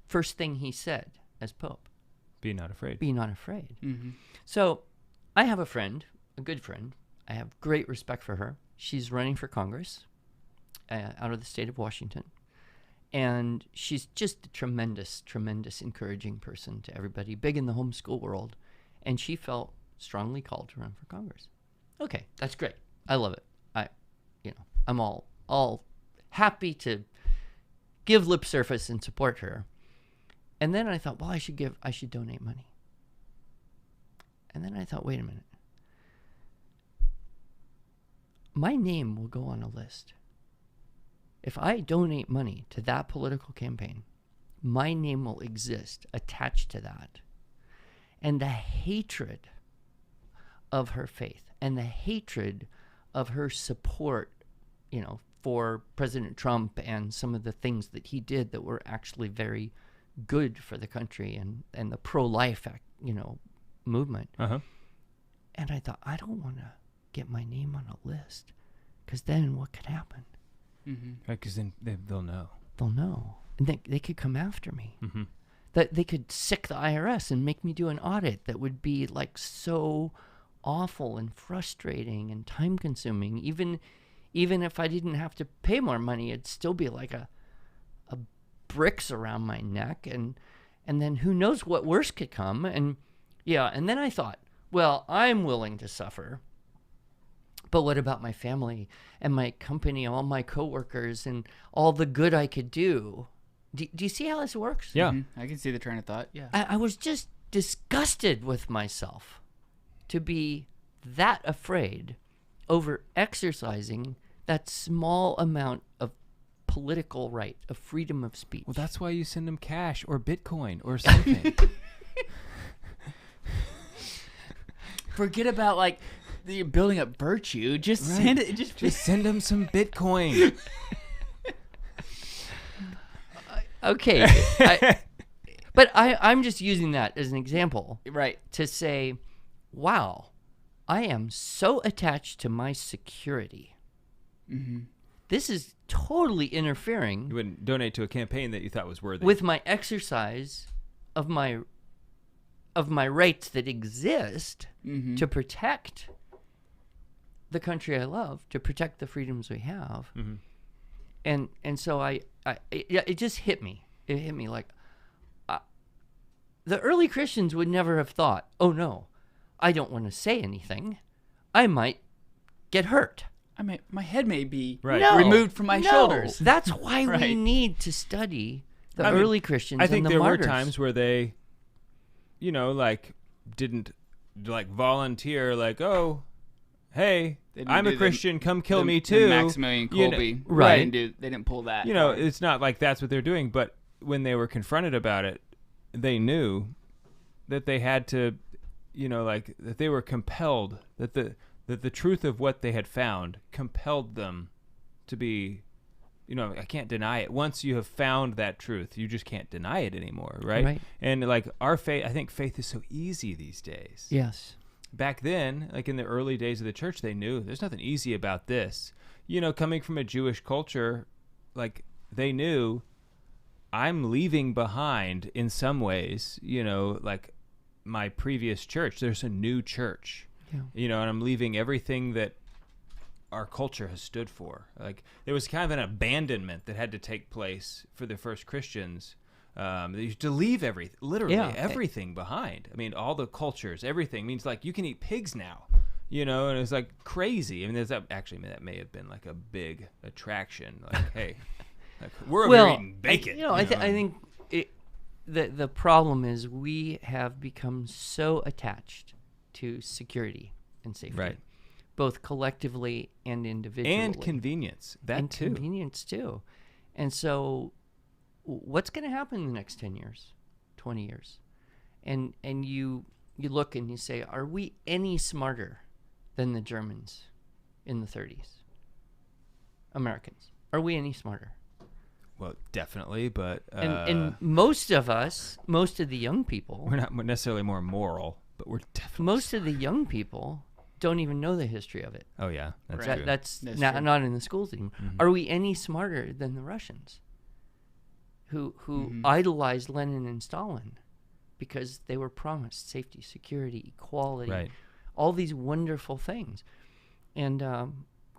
first thing he said as Pope, Be not afraid. be not afraid. Mm-hmm. So I have a friend, a good friend. I have great respect for her. She's running for Congress out of the state of Washington. And she's just a tremendous, tremendous encouraging person to everybody, big in the homeschool world. And she felt strongly called to run for Congress. Okay, that's great. I love it. I'm all happy to give lip service and support her. And then I thought, well, I should donate money. And then I thought, wait a minute. My name will go on a list. If I donate money to that political campaign, my name will exist attached to that. And the hatred of her faith and the hatred of her support, for President Trump and some of the things that he did that were actually very good for the country and the pro-life, movement. Uh-huh. And I thought, I don't want to get my name on a list, because then what could happen? Mm-hmm. Right, because then they'll know. They'll know. And they could come after me. Mm-hmm. That they could sick the IRS and make me do an audit that would be like so awful and frustrating and time consuming. Even if I didn't have to pay more money, it'd still be like a bricks around my neck, and then who knows what worse could come. And then I thought, well, I'm willing to suffer, but what about my family and my company, all my coworkers, and all the good I could do? Do you see how this works? Yeah. Mm-hmm. I can see the train of thought. Yeah. I was just disgusted with myself to be that afraid over exercising that small amount of political right, of freedom of speech. Well, that's why you send them cash or Bitcoin or something. Forget about the building up virtue. Just send it. Just send them some Bitcoin. Okay. But I'm just using that as an example. right. To say, wow, I am so attached to my security. Mm-hmm. This is totally interfering You wouldn't donate to a campaign that you thought was worthy. with my exercise of my rights that exist Mm-hmm. to protect the country I love, to protect the freedoms we have. Mhm. And so it just hit me. It hit me like the early Christians would never have thought, oh no, I don't want to say anything. I might get hurt. My head may be Right. No, removed from my no. shoulders. That's why we Right. need to study the I mean, early Christians I think and the there martyrs. were times where they, didn't volunteer, oh, hey, They didn't I'm a do the- Christian, come kill the- me the too. Maximilian You know, Kolbe. right. They didn't pull that. It's not like that's what they're doing, but when they were confronted about it, they knew that they had to, that they were compelled, that the truth of what they had found compelled them to be, I can't deny it. Once you have found that truth, you just can't deny it anymore, right? Right. And our faith, I think faith is so easy these days. Yes. back then, like in the early days of the church, they knew there's nothing easy about this. You know, coming from a Jewish culture, like they knew I'm leaving behind in some ways, you know, like my previous church. There's a new church, you know, and I'm leaving everything that our culture has stood for. Like there was kind of an abandonment that had to take place for the first Christians. They used to leave everything, literally everything behind. I mean, all the cultures, everything means like you can eat pigs now, you know, and it's like crazy. I mean, that may have been like a big attraction. Like, hey, like, we're over here eating bacon. I think the problem is we have become so attached to security and safety. Right. Both collectively and individually. And convenience. Convenience, too. And so what's going to happen in the next 10 years, 20 years? And you look and you say, are we any smarter than the Germans in the 30s? Americans. Are we any smarter? Well, definitely, but... And most of the young people... We're not necessarily more moral, but we're definitely... Most of the young people don't even know the history of it. Oh, yeah, that's Right. true. That's true. not in the schools anymore. Mm-hmm. Are we any smarter than the Russians who idolized Lenin and Stalin because they were promised safety, security, equality, Right. all these wonderful things? And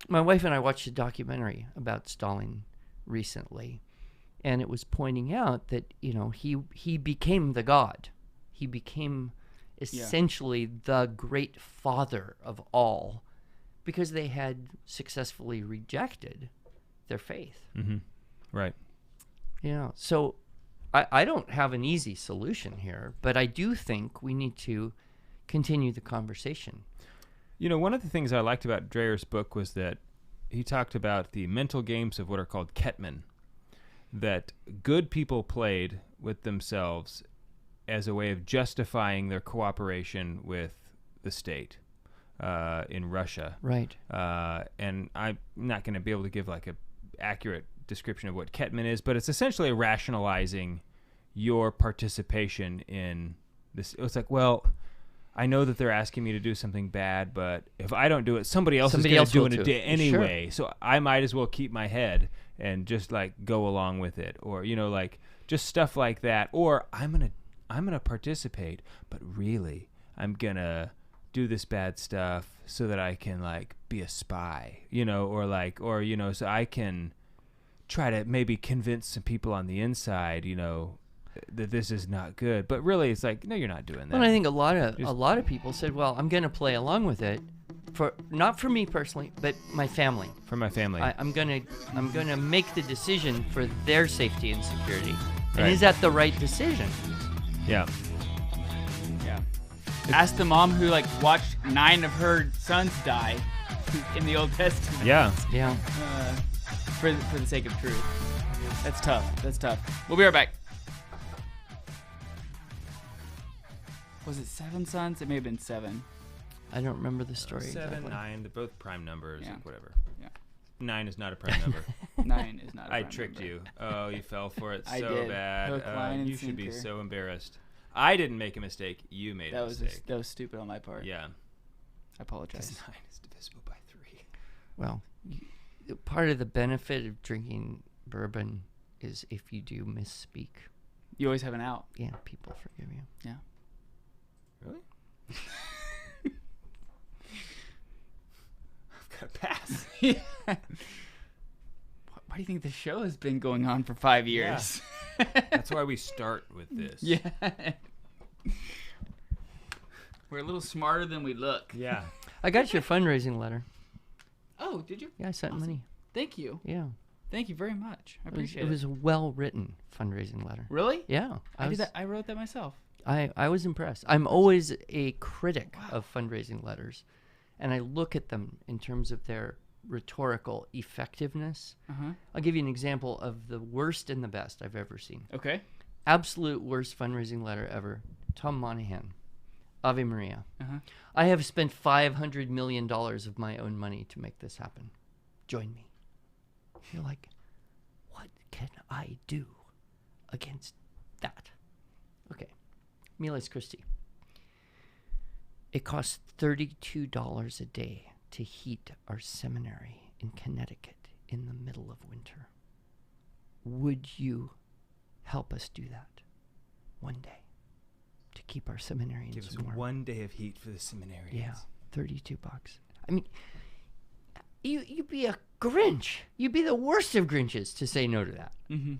my wife and I watched a documentary about Stalin recently, and it was pointing out that, you know, he became the god. He became essentially the great father of all because they had successfully rejected their faith. Mm-hmm. Right. You know, so I don't have an easy solution here, but I do think we need to continue the conversation. You know, one of the things I liked about Dreyer's book was that he talked about the mental games of what are called Ketman, that good people played with themselves as a way of justifying their cooperation with the state in Russia. Right. And I'm not going to be able to give like a accurate description of what Ketman is, but it's essentially rationalizing your participation in this. It's like, well, I know that they're asking me to do something bad, but if I don't do it, somebody else is going to do it anyway. Sure. So I might as well keep my head and just like go along with it, or you know, like just stuff like that. Or I'm gonna participate, but really I'm gonna do this bad stuff so that I can like be a spy, you know, or you know, so I can try to maybe convince some people on the inside, you know, that this is not good. But really, it's like, no, you're not doing that. Well, I think a lot of people said, well, I'm going to play along with it, not for me personally, but my family. For my family. I'm gonna make the decision for their safety and security. And Right. is that the right decision? Yeah. Yeah. Ask the mom who like watched 9 of her sons die in the Old Testament. Yeah. Yeah. For the sake of truth. That's tough. That's tough. We'll be right back. Was it 7 sons? It may have been 7. I don't remember the story 7, exactly. 9, they're both prime numbers, Yeah. like whatever. Yeah. 9 is not a prime number. 9 is not a I prime tricked number. you. Oh, you fell for it I so did. bad. Hook, line, and you should be sinker. so embarrassed. I didn't make a mistake. You made a mistake. That was stupid on my part. Yeah. I apologize. 9 is divisible by 3. Well, part of the benefit of drinking bourbon is if you do misspeak, You always have an out. yeah, people forgive you. Yeah. Really? I've got a pass. Why do you think the show has been going on for 5 years? That's why we start with this. Yeah. We're a little smarter than we look. Yeah. I got your fundraising letter. Oh, did you? Yeah, I sent money. Thank you. Yeah. Thank you very much. I appreciate it. It was a well-written fundraising letter. Really? Yeah. I did that. I wrote that myself. I was impressed. I'm always a critic of fundraising letters, and I look at them in terms of their rhetorical effectiveness. Uh-huh. I'll give you an example of the worst and the best I've ever seen. Okay. Absolute worst fundraising letter ever. Tom Monahan, Ave Maria. Uh-huh. I have spent $500 million of my own money to make this happen. Join me. You're like, what can I do against that? Okay. Miles Christi. It costs $32 a day to heat our seminary in Connecticut in the middle of winter. Would you help us do that one day to keep our seminarians Give us warm? 1 day of heat for the seminarians. Yeah, $32. I mean, you'd be a Grinch. You'd be the worst of Grinches to say no to that. Mm-hmm.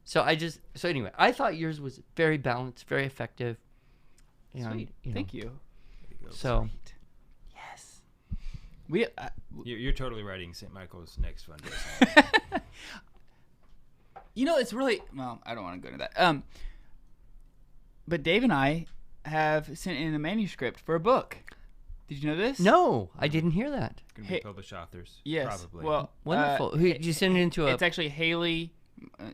So anyway, I thought yours was very balanced, very effective. And, Sweet. Thank you. So, Yes. We. You're totally writing St. Michael's next fundraiser. It's really well. I don't want to go into that. But Dave and I have sent in a manuscript for a book. Did you know this? no, I didn't hear that. Going to Hey- be published authors. Yes. Probably. Well, Wonderful. Who did you send it into? It's actually Haley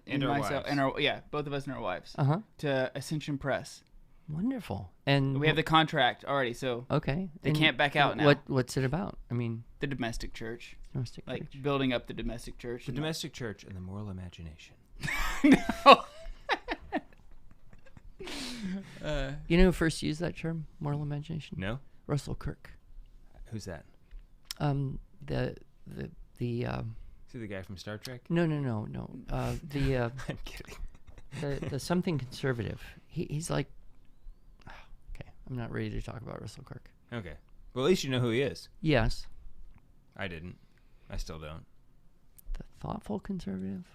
And our myself wives. and our both of us and our wives Uh huh. to Ascension Press. Wonderful. And We have the contract already, so okay. they And can't back out now. What's it about? I mean, The domestic church, domestic like church. building up the domestic church. the and- domestic church and the moral imagination. No. You know who first used that term, moral imagination? No? Russell Kirk. Who's that? The Is he the guy from Star Trek? no. The I'm kidding. the something conservative. He's like, okay, I'm not ready to talk about Russell Kirk. Okay. Well, at least you know who he is. Yes, I didn't. I still don't. the thoughtful conservative.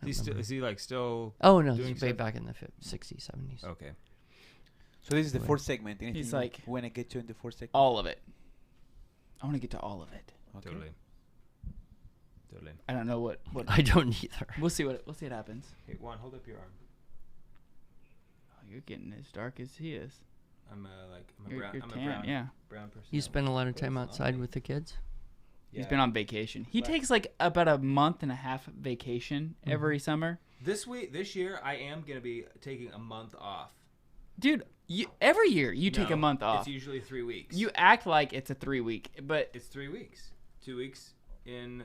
Is he like still? Oh no, doing it's way stuff? back in the 60s, 70s. Okay. So this is the Wait. fourth segment. Anything He's you like- want to get to in the fourth segment? all of it. I want to get to all of it. Okay. Totally. Totally. I don't know what. I don't either. We'll see what happens. Hey, Juan, hold up your arm. Oh, you're getting as dark as he is. I'm a You're, brown. you're I'm tan, a brown. yeah. Brown person. You spend a lot of time outside with the kids. He's been on vacation. He But- takes like about a month and a half vacation every summer. This year, I am gonna be taking a month off. Dude, every year you take No, a month off. It's usually 3 weeks. You act like it's a 3 week, but It's 3 weeks. 2 weeks in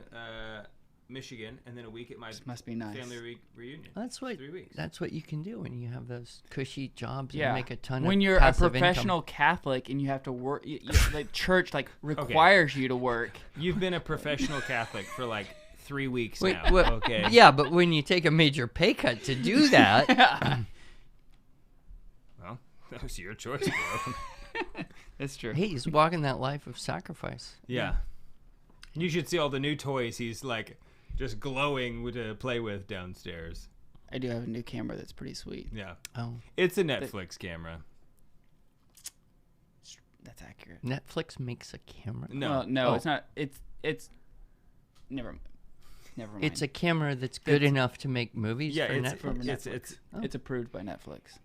Michigan, and then a week at my must be nice. family reunion. That's what 3 weeks. That's what you can do when you have those cushy jobs yeah, and make a ton when of you're a passive professional income. Catholic and you have to work, like church like requires you to work. You've been a professional Catholic for like 3 weeks Wait, now. what- Okay. Yeah, but when you take a major pay cut to do that, Well, that was your choice, bro. That's true. hey, he's walking that life of sacrifice. Yeah. You should see all the new toys he's like just glowing to play with downstairs. I do have a new camera that's pretty sweet. Yeah. Oh, It's a Netflix camera. That's accurate. Netflix makes a camera. No. Well, no, Oh. it's not. It's never mind. It's a camera that's good enough to make movies Yeah, for it's Netflix. it's It's approved by Netflix.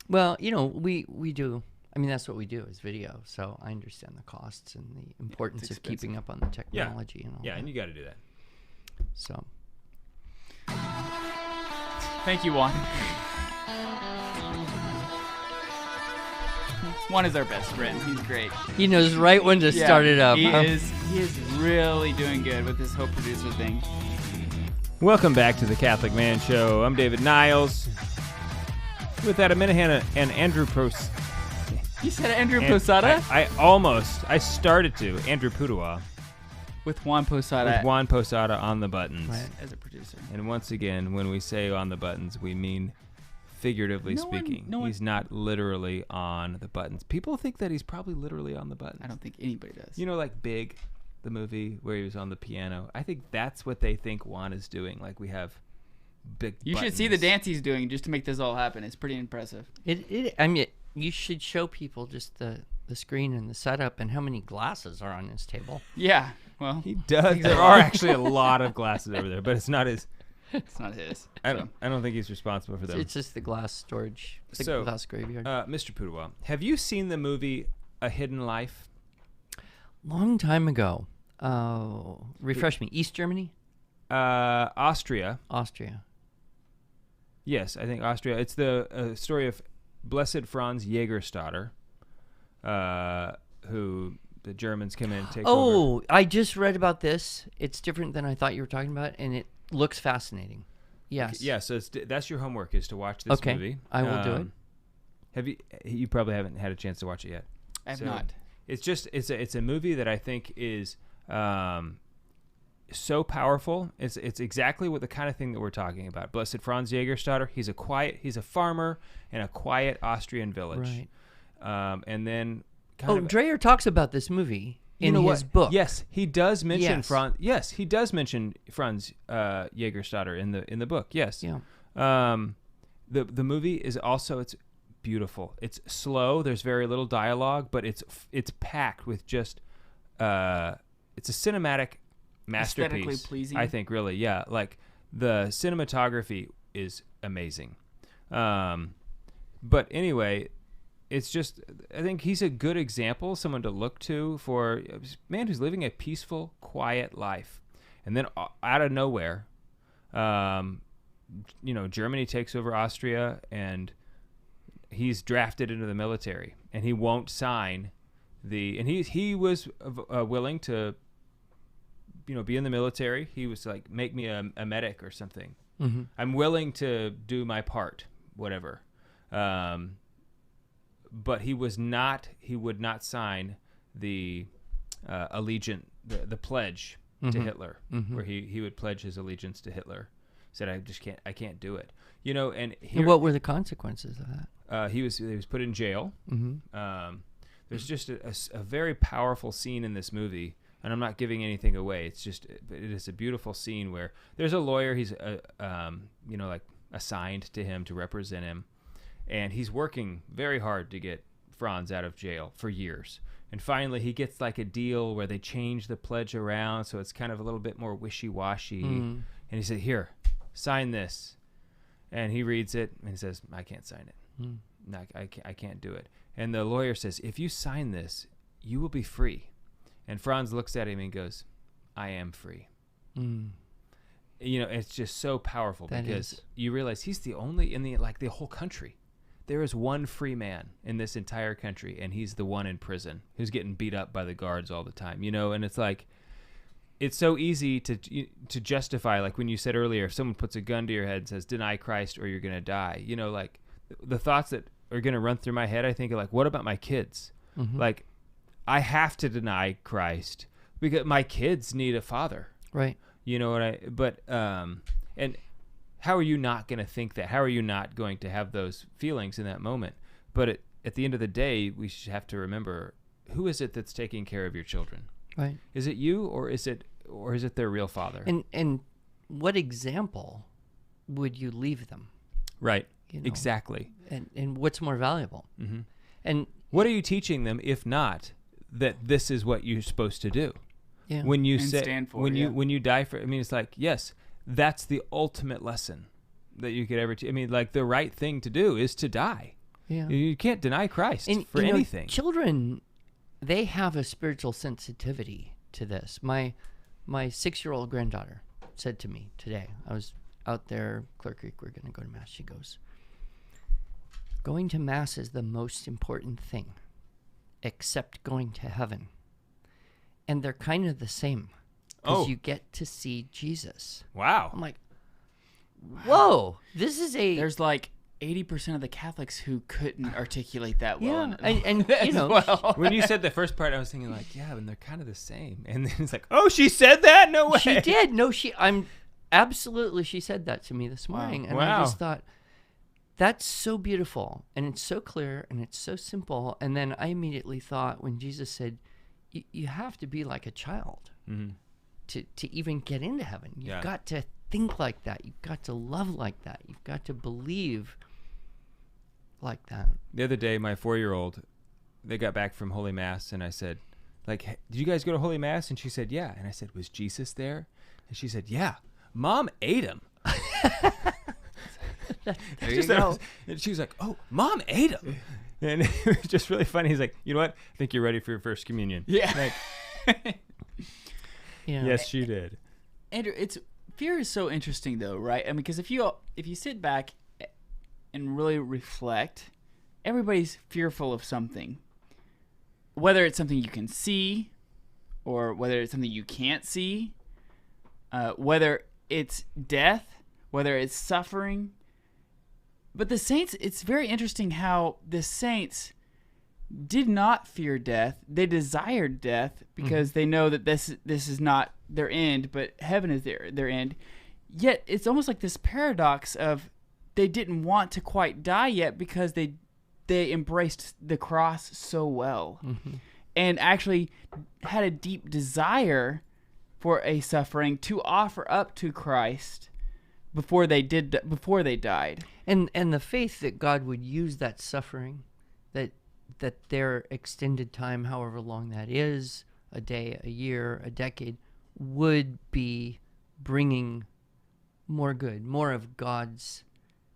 Well, we do. I mean, that's what we do is video. So I understand the costs and the importance of keeping up on the technology and all yeah, that. and you got to do that. So Thank you, Juan. Juan is our best friend. He's great. he knows right when to start it up. He huh? is really doing good with this whole producer thing. Welcome back to the Catholic Man Show. I'm David Niles. With Adam Minahan and Andrew Pros. You said Andrew and Posada I started to. Andrew Pudawa. with Juan Posada With Juan Posada on the buttons. Right. as a producer. And once again, when we say on the buttons, we mean figuratively No one- speaking. no one- He's not literally on the buttons. People think that he's probably literally on the buttons. I don't think anybody does. You know, like Big, the movie where he was on the piano. I think that's what they think Juan is doing. Like we have big. You should see the buttons. dance he's doing just to make this all happen. It's pretty impressive. I mean, you should show people just the screen and the setup and how many glasses are on his table. Yeah. Well, He does. There are actually a lot of glasses over there, but it's not his. it's not his. I don't think he's responsible for them. It's just the glass storage, the So, glass graveyard. Mr. Pudawa, have you seen the movie A Hidden Life? Long time ago. Refresh me. East Germany? Austria. Austria. Yes, I think Austria. It's the story of Blessed Franz Jägerstatter, who the Germans come in and take over. Oh, I just read about this. It's different than I thought you were talking about, and it looks fascinating. Yes. Yeah, so that's your homework is to watch this Okay, movie. I will do it. Have you? You probably haven't had a chance to watch it yet. I have not. It's a movie that I think is so powerful. It's exactly what the kind of thing that we're talking about. Blessed Franz Jägerstätter. He's a farmer in a quiet Austrian village. Right. And then Dreyer talks about this movie in his book. Yes, he does mention Yes. Franz. Yes, he does mention Franz Jägerstätter in the book. Yes. Yeah. The movie is also it's beautiful. It's slow. There's very little dialogue, but it's packed with just it's a cinematic masterpiece. Aesthetically pleasing. I think really, yeah. Like the cinematography is amazing. But anyway, it's just I think he's a good example, someone to look to for a man who's living a peaceful, quiet life, and then out of nowhere, Germany takes over Austria and he's drafted into the military, and he won't sign and he was willing to be in the military. He was like, make me a medic or something. Mm-hmm. I'm willing to do my part, whatever. But he would not sign the the pledge to Hitler, where he would pledge his allegiance to Hitler. Said, I can't do it. And what were the consequences of that? He was put in jail. Mm-hmm. There's just a very powerful scene in this movie, and I'm not giving anything away. It is a beautiful scene where there's a lawyer. He's like assigned to him to represent him, and he's working very hard to get Franz out of jail for years. And finally, he gets like a deal where they change the pledge around, so it's kind of a little bit more wishy-washy. And he said, "Here, sign this." And he reads it and he says, "I can't sign it. No, I can't do it." And the lawyer says, "If you sign this, you will be free." And Franz looks at him and goes, "I am free." It's just so powerful because you realize he's the only in the whole country. There is one free man in this entire country, and he's the one in prison who's getting beat up by the guards all the time. And it's like, it's so easy to justify, like when you said earlier, if someone puts a gun to your head and says, "Deny Christ or you're going to die," like the thoughts that are going to run through my head, I think, are like, what about my kids? Mm-hmm. Like, I have to deny Christ because my kids need a father. Right. And how are you not going to think that? How are you not going to have those feelings in that moment? But at the end of the day, we should have to remember, who is it that's taking care of your children? Right. Is it you, or is it their real father? And what example would you leave them? Right. Exactly. And what's more valuable? Mm-hmm. And what are you teaching them if not that this is what you're supposed to do? Yeah. When you and say stand for, when you die for, it's like, yes, that's the ultimate lesson that you could ever the right thing to do is to die. Yeah. You can't deny Christ for anything. Children, they have a spiritual sensitivity to this. My 6-year-old granddaughter said to me today, I was out there, Clear Creek, we're going to go to Mass. She goes, "Going to Mass is the most important thing, except going to heaven. And they're kind of the same, because you get to see Jesus." Wow. I'm like, whoa, this is There's like 80% of the Catholics who couldn't articulate that well. Yeah, and well. When you said the first part, I was thinking like, yeah, and they're kind of the same. And then it's like, oh, she said that? No way. She did. No, she said that to me this morning. And I just thought, that's so beautiful. And it's so clear and it's so simple. And then I immediately thought, when Jesus said, you have to be like a child to even get into heaven. You've got to think like that. You've got to love like that. You've got to believe like that. The other day, my 4-year-old, they got back from Holy Mass, and I said, like, "Hey, did you guys go to Holy Mass?" And she said, "Yeah." And I said, "Was Jesus there?" And she said, "Yeah. Mom ate him." There you go. And she was like, "Oh, Mom ate him." And it was just really funny. He's like, "You know what? I think you're ready for your first communion." Yeah. Like, Yeah. yes, she did. Andrew, fear is so interesting though, right? I mean, because if you sit back and really reflect, everybody's fearful of something. Whether it's something you can see, or whether it's something you can't see, whether it's death, whether it's suffering. But the saints, it's very interesting how the saints did not fear death. They desired death because they know that this is not their end, but heaven is their end. Yet it's almost like this paradox of they didn't want to quite die yet because they embraced the cross so well, and actually had a deep desire for a suffering to offer up to Christ before they died. And the faith that God would use that suffering, that their extended time, however long that is, a day, a year, a decade, would be bringing more good, more of God's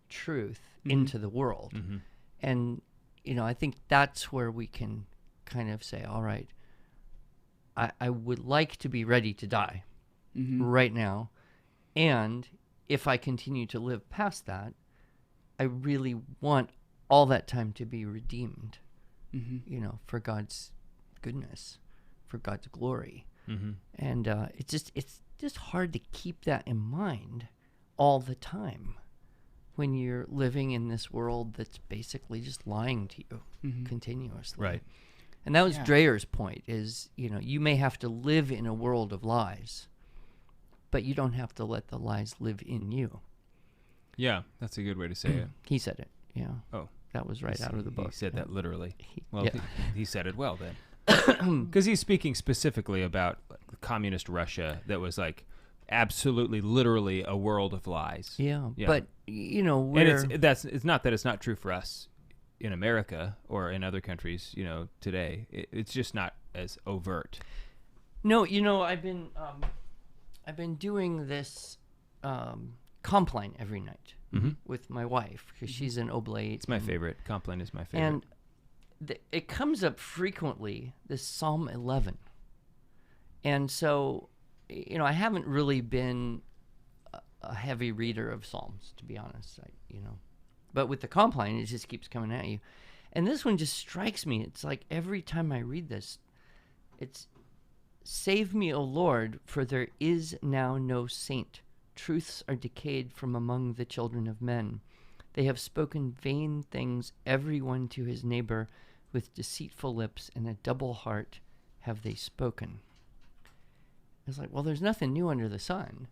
truth into the world. And, I think that's where we can kind of say, all right, I would like to be ready to die right now. And if I continue to live past that, I really want all that time to be redeemed, for God's goodness, for God's glory. And it's just hard to keep that in mind all the time when you're living in this world that's basically just lying to you continuously. Right. And that was Dreyer's point is, you may have to live in a world of lies, but you don't have to let the lies live in you. Yeah, that's a good way to say it. He said it. Yeah. Oh. That was right out of the book. He said that literally. Yeah. He said it well then. Because he's speaking specifically about communist Russia that was like absolutely, literally a world of lies. Yeah. Yeah. But, And it's not that it's not true for us in America or in other countries, today. It's just not as overt. No, I've been doing this compline every night with my wife because she's an oblate. It's my favorite. Compline is my favorite. And it comes up frequently, this Psalm 11. And so, I haven't really been a heavy reader of Psalms, to be honest. But with the compline, it just keeps coming at you. And this one just strikes me. It's like every time I read this, it's, "Save me, O Lord, for there is now no saint. Truths are decayed from among the children of men. They have spoken vain things, everyone to his neighbor, with deceitful lips and a double heart have they spoken." It's like, well, there's nothing new under the sun.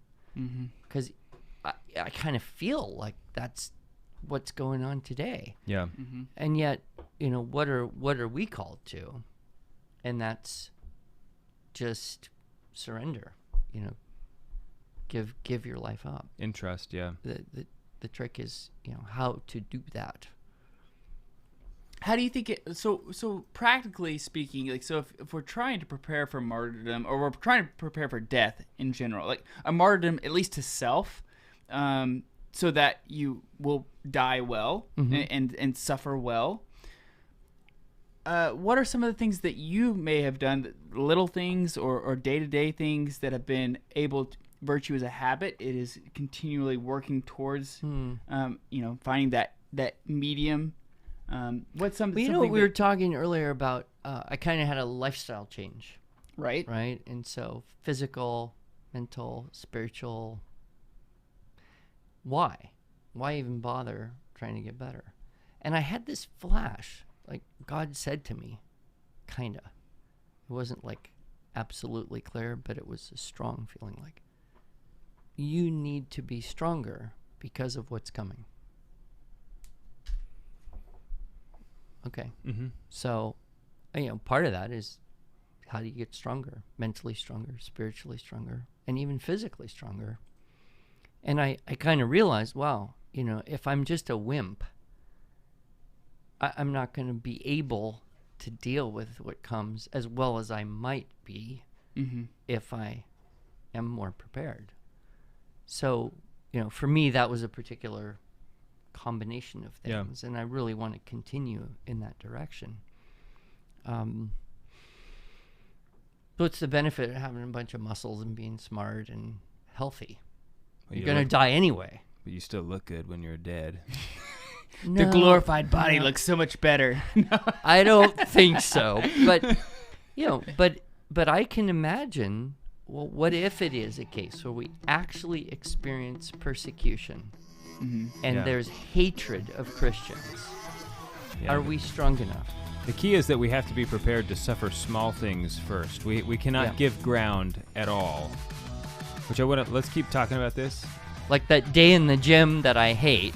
Because I kind of feel like that's what's going on today. Yeah. And yet, what are we called to? And that's just surrender. Give your life up. In trust, yeah. The trick is, how to do that. How do you think it? So practically speaking, like, so if we're trying to prepare for martyrdom, or we're trying to prepare for death in general, like a martyrdom, at least to self, so that you will die well and suffer well. What are some of the things that you may have done, little things or day-to-day things that have been able to, virtue as a habit, it is continually working towards, finding that medium. What's something? Well, we were talking earlier about, I kind of had a lifestyle change. Right. Right. And so physical, mental, spiritual. Why even bother trying to get better? And I had this flash, like God said to me, kind of. It wasn't like absolutely clear, but it was a strong feeling like, you need to be stronger because of what's coming. Okay. So, part of that is how do you get stronger? Mentally stronger, spiritually stronger, and even physically stronger. And I kind of realized, wow, if I'm just a wimp, I'm not going to be able to deal with what comes as well as I might be if I am more prepared. So, for me, that was a particular combination of things, and I really want to continue in that direction. What's the benefit of having a bunch of muscles and being smart and healthy? Well, you're going to die anyway. But you still look good when you're dead. The glorified body looks so much better. I don't think so. But, but I can imagine, well, what if it is a case where we actually experience persecution and Yeah. there's hatred of Christians. Yeah. Are we strong enough? The key is that we have to be prepared to suffer small things first. We cannot give ground at all. Which I wouldn't. Let's keep talking about this. Like that day in the gym that I hate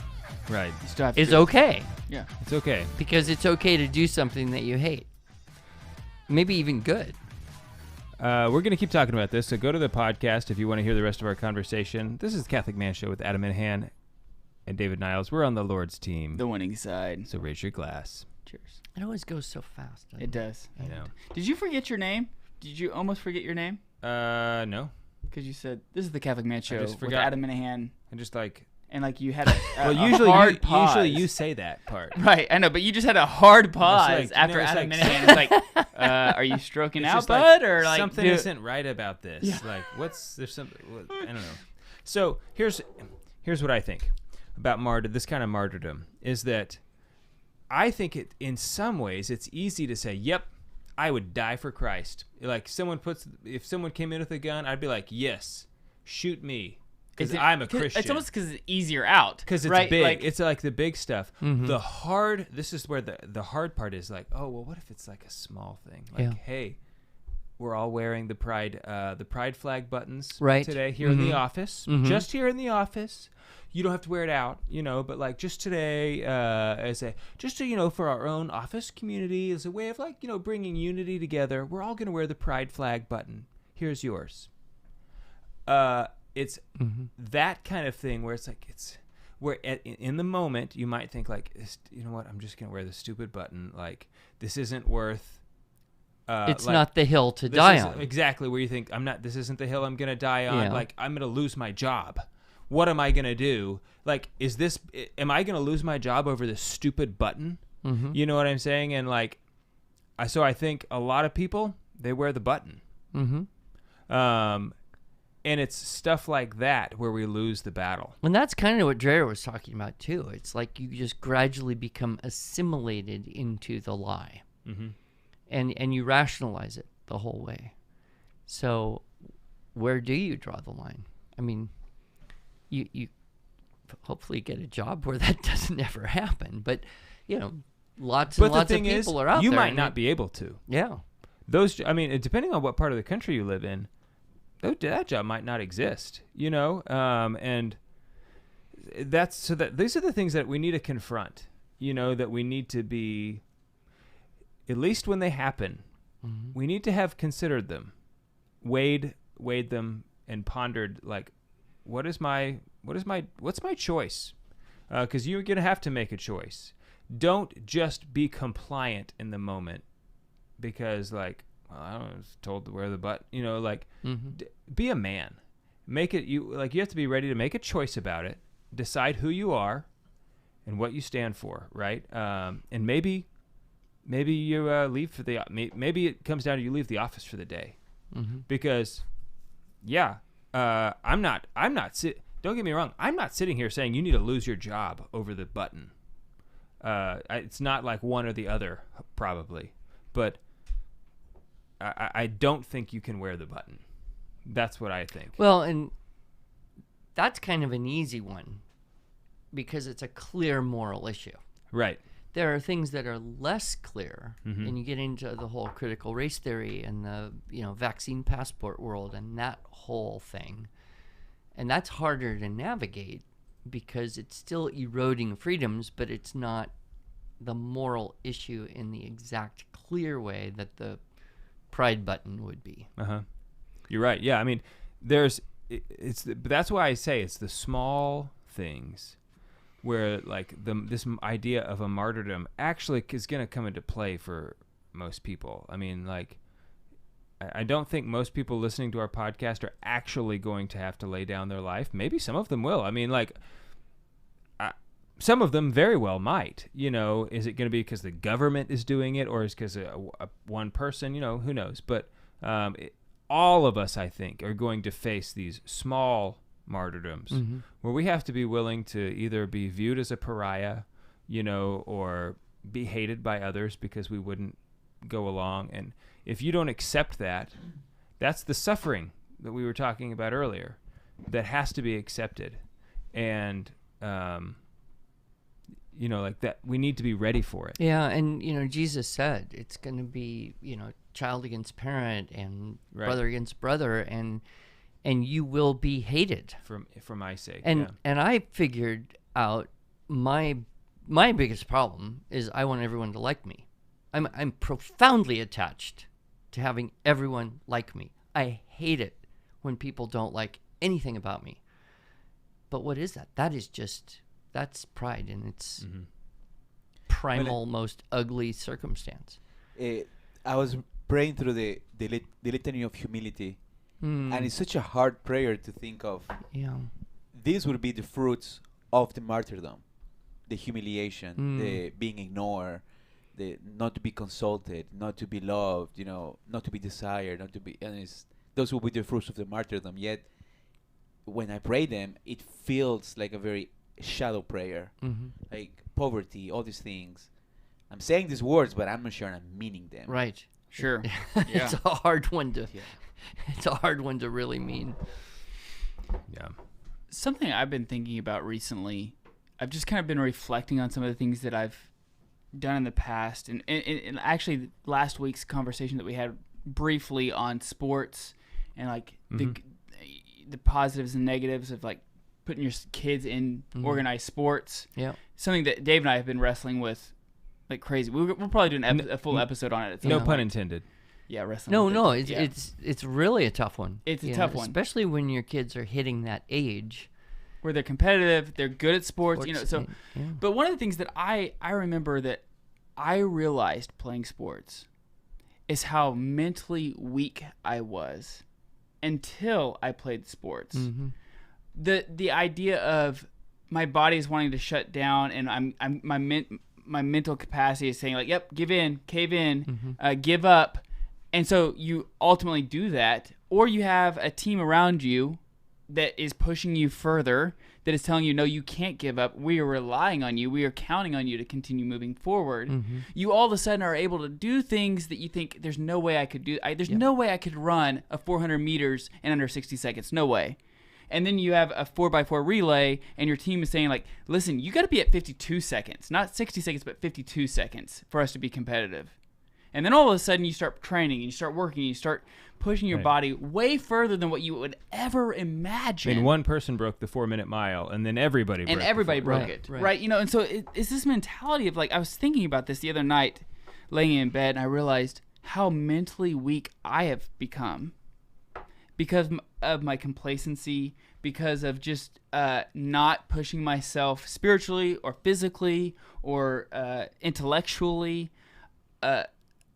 Right. You still have to is do it. okay, Yeah. It's okay. because it's okay to do something that you hate. Maybe even good. We're going to keep talking about this, so go to the podcast if you want to hear the rest of our conversation. This is the Catholic Man Show with Adam Minahan and David Niles. We're on the Lord's team, The winning side. so raise your glass. Cheers. It always goes so fast. It does. I know. Did you forget your name? Did you almost forget your name? No. Because you said, this is the Catholic Man Show just with forgot. Adam Minahan. I just like. And like you had a, Well, a usually hard pause. usually you say that part. Right, I know, but you just had a hard pause like- after no, it's Adam like- Minahan. It's like, are you stroking It's out, just like, bud? Or like something isn't right about this. Yeah. Like, there's something, I don't know. So here's what I think about this kind of martyrdom is that I think in some ways it's easy to say, yep, I would die for Christ. Like if someone came in with a gun, I'd be like, yes, shoot me. Because I'm a Christian. It's almost because it's easier out. Because it's right? big. Like, It's like the big stuff. This is where the hard part is like, oh, well, what if it's like a small thing? Like, hey, we're all wearing the pride flag buttons today here in the office. Just here in the office. You don't have to wear it out, but like just today, for our own office community as a way of like, bringing unity together. We're all going to wear the pride flag button. Here's yours. It's that kind of thing where it's like where in the moment you might think like, you know what, I'm just gonna wear the stupid button. Like this isn't worth. It's not the hill to die on. Exactly where you think this isn't the hill I'm gonna die on. Yeah. Like I'm gonna lose my job. What am I gonna do? Like am I gonna lose my job over this stupid button? You know what I'm saying? And like, so I think a lot of people they wear the button. And it's stuff like that where we lose the battle. And that's kind of what Dreher was talking about, too. It's like you just gradually become assimilated into the lie. And you rationalize it the whole way. So where do you draw the line? I mean, you hopefully get a job where that doesn't ever happen. But, lots and lots of people are out there. You might not be able to. Yeah. Depending on what part of the country you live in, that job might not exist, and these are the things that we need to confront, that we need to be, at least when they happen, we need to have considered them, weighed them and pondered, like, what's my choice? Because you're going to have to make a choice. Don't just be compliant in the moment because like, I was told to wear the button, be a man. Make it, you have to be ready to make a choice about it, decide who you are and what you stand for, right? And maybe you leave for maybe it comes down to you leave the office for the day. Because, don't get me wrong, I'm not sitting here saying you need to lose your job over the button. It's not like one or the other, probably. But I don't think you can wear the button. That's what I think. Well, and that's kind of an easy one because it's a clear moral issue. Right. There are things that are less clear, and you get into the whole critical race theory and the vaccine passport world and that whole thing. And that's harder to navigate because it's still eroding freedoms, but it's not the moral issue in the exact clear way that the pride button would be. You're right. Yeah, I mean, that's why I say it's the small things where like this idea of a martyrdom actually is going to come into play for most people. I mean, like, I don't think most people listening to our podcast are actually going to have to lay down their life. Maybe some of them will. I mean, like, some of them very well might. Is it going to be because the government is doing it, or is it because one person? Who knows? But all of us, I think, are going to face these small martyrdoms where we have to be willing to either be viewed as a pariah, or be hated by others because we wouldn't go along. And if you don't accept that, that's the suffering that we were talking about earlier that has to be accepted. And like that. We need to be ready for it. Yeah, and Jesus said it's going to be child against parent and brother against brother, and you will be hated for my sake. And I figured out my biggest problem is I want everyone to like me. I'm profoundly attached to having everyone like me. I hate it when people don't like anything about me. But what is that? That's pride in its primal, most ugly circumstance. I was praying through the litany of humility, and it's such a hard prayer to think of. Yeah. These would be the fruits of the martyrdom, the humiliation, the being ignored, the not to be consulted, not to be loved, not to be desired, not to be. And those will be the fruits of the martyrdom. Yet, when I pray them, it feels like a very shallow prayer, like poverty, all these things. I'm saying these words, but I'm not sure I'm meaning them. Right. Sure. It's a hard one to. It's a hard one to really mean. Yeah. Something I've been thinking about recently, I've just kind of been reflecting on some of the things that I've done in the past, and actually last week's conversation that we had briefly on sports and like the positives and negatives of like putting your kids in organized sports. Yeah. Something that Dave and I have been wrestling with like crazy. We'll probably do a full episode on it. No pun intended. Yeah, wrestling. No, it's really a tough one. It's a tough one, especially when your kids are hitting that age where they're competitive, they're good at sports. But one of the things that I remember that I realized playing sports is how mentally weak I was until I played sports. The idea of my body is wanting to shut down, and my mental capacity is saying like, "Yep, give in, cave in, give up," and so you ultimately do that, or you have a team around you that is pushing you further, that is telling you, no, you can't give up. We are relying on you. We are counting on you to continue moving forward. You all of a sudden are able to do things that you think there's no way I could do. There's no way I could run a 400 meters in under 60 seconds. No way. And then you have a 4x4 relay, and your team is saying, like, listen, you got to be at 52 seconds, not 60 seconds, but 52 seconds for us to be competitive. And then all of a sudden you start training, and you start working, and you start pushing your body way further than what you would ever imagine. I mean, one person broke the 4-minute mile, and then everybody broke it. Right? And so it's this mentality of, like, I was thinking about this the other night, laying in bed, and I realized how mentally weak I have become because of my complacency, because of just not pushing myself spiritually or physically or intellectually.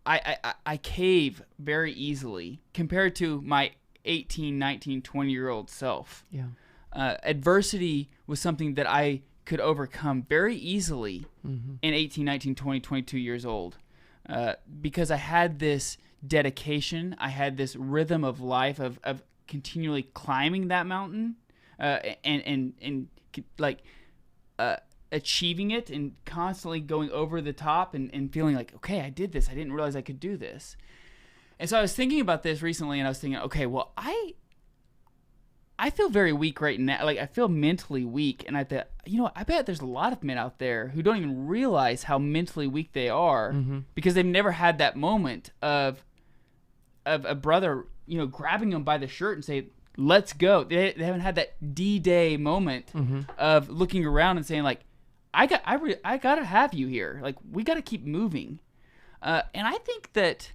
I cave very easily compared to my 18, 19, 20-year-old self. Yeah. Adversity was something that I could overcome very easily in 18, 19, 20, 22 years old because I had this dedication. I had this rhythm of life of continually climbing that mountain and achieving it and constantly going over the top and feeling like, okay, I did this. I didn't realize I could do this. And so I was thinking about this recently, and I was thinking, okay, well, I feel very weak right now. Like, I feel mentally weak, and I thought, I bet there's a lot of men out there who don't even realize how mentally weak they are because they've never had that moment of a brother, grabbing them by the shirt and say, let's go. They haven't had that D-Day moment of looking around and saying, like, I gotta have you here. Like, we gotta keep moving. And I think that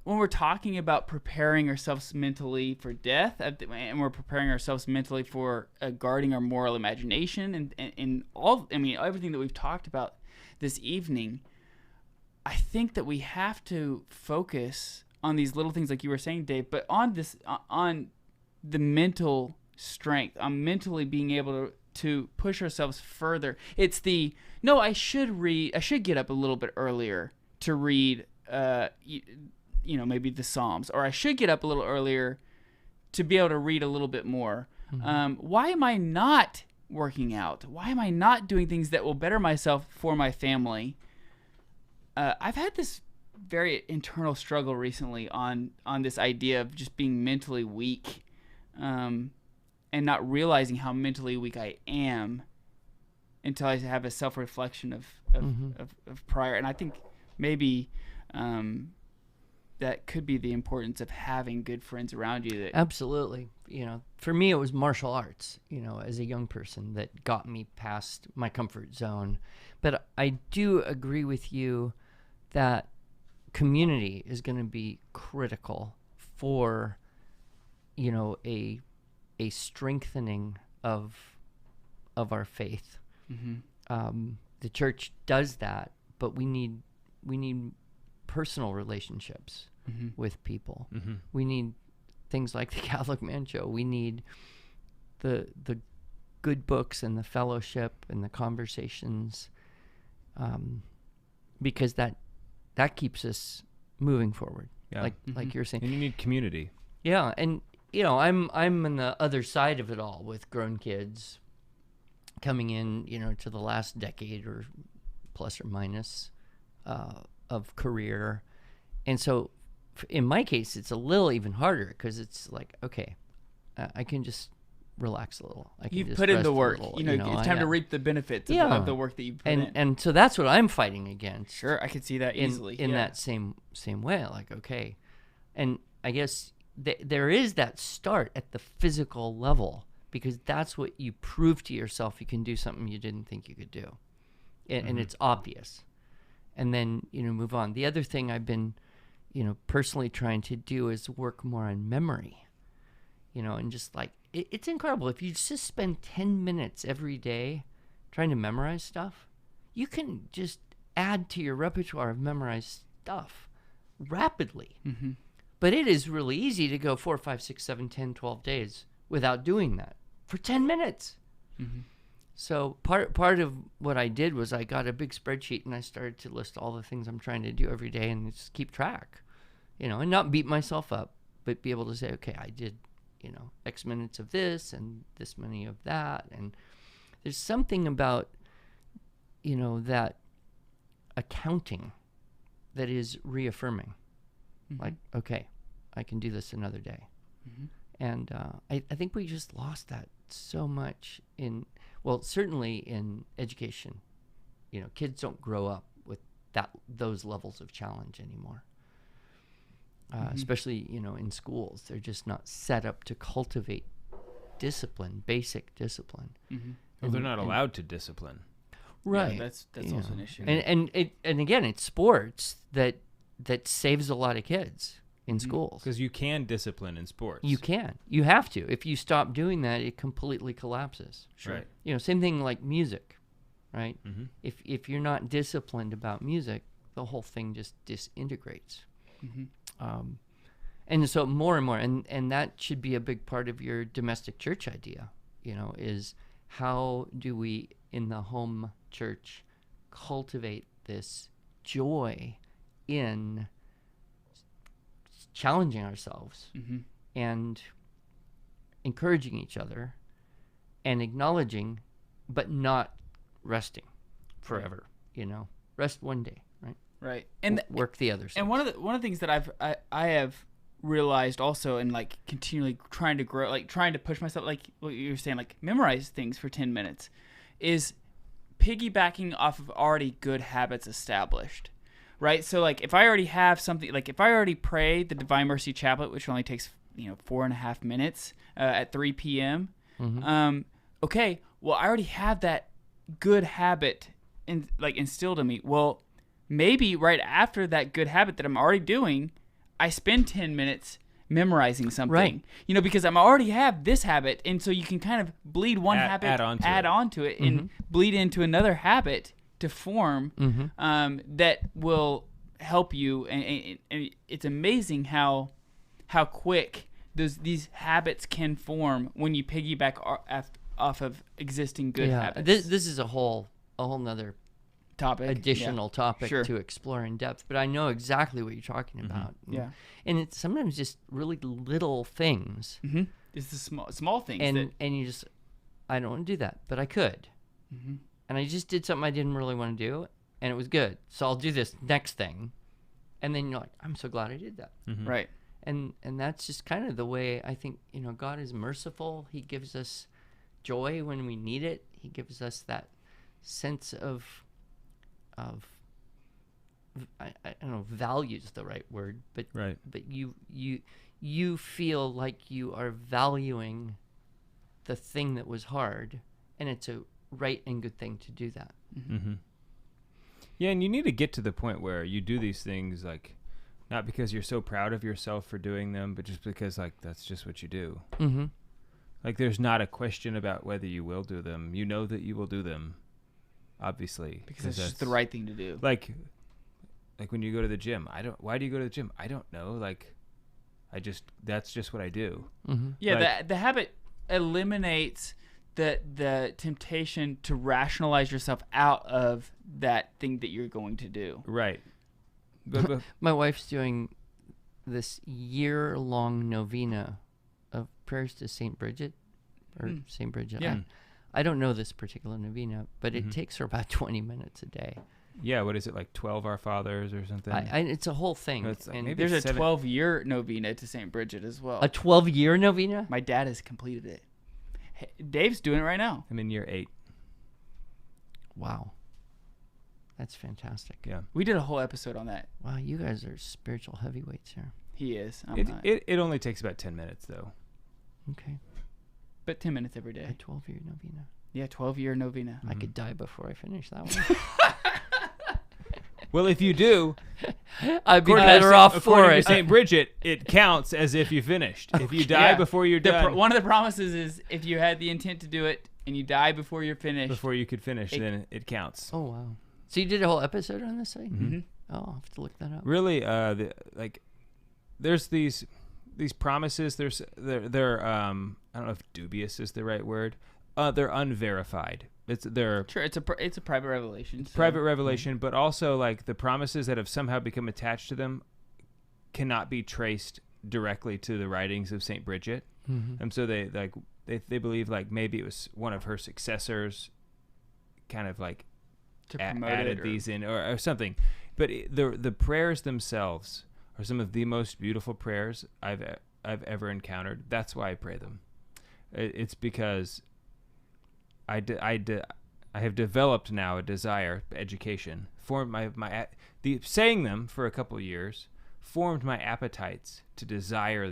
when we're talking about preparing ourselves mentally for death, and we're preparing ourselves mentally for guarding our moral imagination and all, everything that we've talked about this evening, I think that we have to focus on these little things like you were saying, Dave, but on the mental strength, on mentally being able to push ourselves further. It's I should get up a little bit earlier to read, maybe the Psalms, or I should get up a little earlier to be able to read a little bit more. Why am I not working out? Why am I not doing things that will better myself for my family? I've had this very internal struggle recently on this idea of just being mentally weak, and not realizing how mentally weak I am until I have a self-reflection of prior. And I think maybe that could be the importance of having good friends around you. That Absolutely. For me, it was martial arts, as a young person that got me past my comfort zone. But I do agree with you that community is going to be critical for, a strengthening of our faith. The church does that, but we need personal relationships with people. We need things like the Catholic Man Show. We need the good books and the fellowship and the conversations, because that keeps us moving forward. Yeah. Like you're saying. And you need community. Yeah, and I'm on the other side of it all with grown kids coming in, to the last decade or plus or minus of career. And so in my case, it's a little even harder because it's like, okay, I can just relax a little. You've put in the work. It's time to reap the benefits of the work that you put in. And so that's what I'm fighting against. Sure, I could see that easily. In that same way, like, okay. And I guess there is that start at the physical level, because that's what you prove to yourself you can do something you didn't think you could do. And it's obvious. And then, move on. The other thing I've been, personally trying to do is work more on memory, and just like, it's incredible. If you just spend 10 minutes every day trying to memorize stuff, you can just add to your repertoire of memorized stuff rapidly. But it is really easy to go 4, 5, 6, 7, 10, 12 days without doing that for 10 minutes. So part of what I did was I got a big spreadsheet and I started to list all the things I'm trying to do every day and just keep track, and not beat myself up, but be able to say, okay, I did, X minutes of this and this many of that. And there's something about, that accounting that is reaffirming. Like, okay, I can do this another day. And I think we just lost that so much certainly in education. Kids don't grow up with those levels of challenge anymore. Especially, in schools. They're just not set up to cultivate discipline, basic discipline. Well, they're not allowed to discipline. Right. Yeah, that's also an issue. And again, it's sports that saves a lot of kids in schools. Because you can discipline in sports. You can. You have to. If you stop doing that, it completely collapses. Right. Same thing like music, right? If you're not disciplined about music, the whole thing just disintegrates. And so more and more, and that should be a big part of your domestic church idea, is how do we in the home church cultivate this joy in challenging ourselves and encouraging each other and acknowledging, but not resting forever. Rest one day, right? Right, and work the others. And one of the things that I have realized also, and like continually trying to grow, like trying to push myself, like what you were saying, like memorize things for 10 minutes, is piggybacking off of already good habits established. Right, so like if I already have something, like if I already pray the Divine Mercy Chaplet, which only takes 4.5 minutes at 3 p.m. Okay, well I already have that good habit instilled in me. Well, maybe right after that good habit that I'm already doing, I spend 10 minutes memorizing something. Right. Because I'm already have this habit, and so you can kind of bleed one habit, add on to it, and bleed into another habit to form that will help you. And it's amazing how quick these habits can form when you piggyback off of existing good habits. This is a whole nother topic, additional topic to explore in depth, but I know exactly what you're talking about. And it's sometimes just really little things. It's the small things, and you just, I don't want to do that, but I could. And I just did something I didn't really want to do, and it was good. So I'll do this next thing. And then you're like, I'm so glad I did that. Right. And that's just kind of the way I think, God is merciful. He gives us joy when we need it. He gives us sense of I don't know, value's the right word, but Right. but you feel like you are valuing the thing that was hard, and it's a right and good thing to do that. Mm-hmm. Yeah, and you need to get to the point where you do these things, like, not because you're so proud of yourself for doing them, but just because, like, that's just what you do. Mm-hmm. Like, there's not a question about whether you will do them. You know that you will do them, obviously. Because it's just the right thing to do. Like when you go to the gym, why do you go to the gym? I don't know. Like, that's just what I do. Mm-hmm. Yeah, Like- the habit eliminates the temptation to rationalize yourself out of that thing that you're going to do. Right. But My wife's doing this year-long novena of prayers to Saint Bridget, or Saint Bridget. Yeah. I don't know this particular novena, but Mhm. it takes her about 20 minutes a day. yeah, what is it, like 12 Our Fathers or something? It's a whole thing. It's like and maybe There's a 7 12-year novena to St. Bridget as well. a 12-year novena? My dad has completed it. Hey, Dave's doing it right now. I'm in year 8. Wow. That's fantastic. Yeah. We did a whole episode on that. Wow, you guys are spiritual heavyweights here. He is. I'm It, not. it only takes about 10 minutes, though. Okay. But 10 minutes every A day. 12-year novena. Yeah, 12-year novena. I could die before I finish that one. Well, if you do, I'd be according better to off according for to it. St. Bridget, it counts as if you finished. If you die Yeah. before you're The done, one of the promises is if you had the intent to do it and you die before you're finished. before you could finish, then it counts. Oh, wow. So you did a whole episode on this site? Mm-hmm. Oh, I'll have to look that up. Really, there's these promises. They're I don't know if dubious is the right word. They're unverified. They're Sure, it's a private revelation. so- private revelation, but also like the promises that have somehow become attached to them cannot be traced directly to the writings of Saint Bridget. Mm-hmm. And so they believe like maybe it was one of her successors kind of like to promote added it or- these in or something. But the prayers themselves are some of the most beautiful prayers I've ever encountered. That's why I pray them. It's because I have developed now a desire, education, formed the saying them for a couple of years, formed my appetites to desire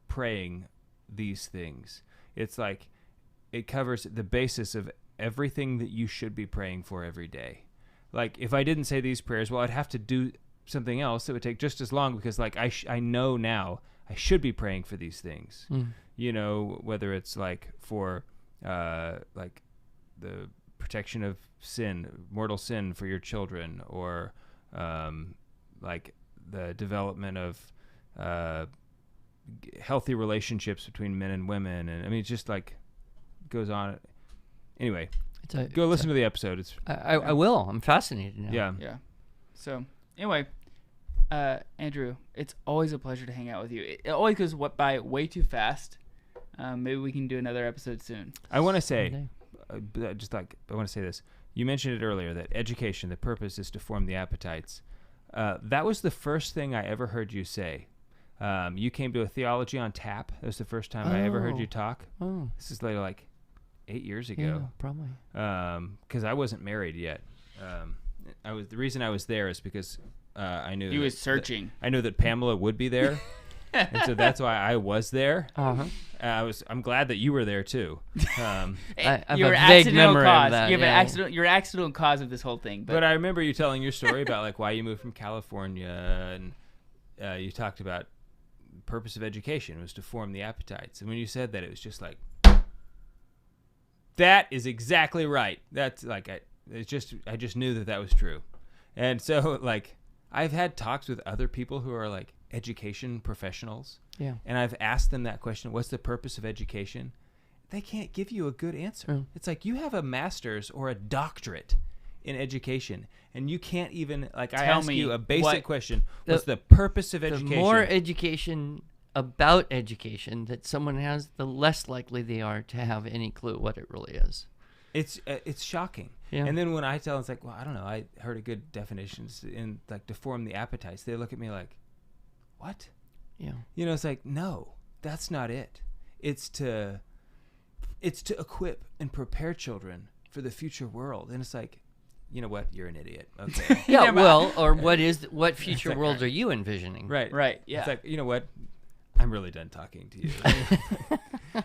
praying these things. It's like it covers the basis of everything that you should be praying for every day. Like if I didn't say these prayers, well, I'd have to do something else that would take just as long because like I know now I should be praying for these things. You know, whether it's like for like the protection of sin, mortal sin for your children, or like the development of healthy relationships between men and women, and I mean, it just like goes on. Anyway, go listen to the episode. It's I will. I'm fascinated now. yeah. Yeah. So anyway, Andrew, it's always a pleasure to hang out with you. It always goes by way too fast. Maybe we can do another episode soon. I want to say, Someday. I want to say this. You mentioned it earlier that education, the purpose is to form the appetites. That was the first thing I ever heard you say. You came to a Theology on Tap. That was the first time I ever heard you talk. Oh, This is like 8 years yeah, ago. probably. Because I wasn't married yet. The reason I was there is because I knew He was searching. I knew that Pamela would be there, and so that's why I was there. Uh-huh. I'm glad that you were there too. I have You're a an vague accidental memory cause. of that. You have yeah. an accident. You're an accidental cause of this whole thing. But I remember you telling your story about like why you moved from California, and you talked about the purpose of education was to form the appetites. And when you said that, it was just like, that is exactly right. That's like I just knew that was true. And so like I've had talks with other people who are like education professionals. Yeah. And I've asked them that question, what's the purpose of education? They can't give you a good answer. Mm. It's like you have a master's or a doctorate in education, and you can't even, like, I Tell ask me you a basic what- question. What's the purpose of The education? more education about education that someone has, the less likely they are to have any clue what it really is. It's shocking. Yeah. And then when I tell them, it's like, well, I don't know, I heard a good definition in, like, to form the appetites. They look at me like, what? Yeah. You know, it's like, no, that's not it. It's to equip and prepare children for the future world. And it's like, you know what? You're an idiot. Okay. Yeah, Yeah, but- well, or what future world are you envisioning? Right. Right. Yeah. It's like, you know what? I'm really done talking to you.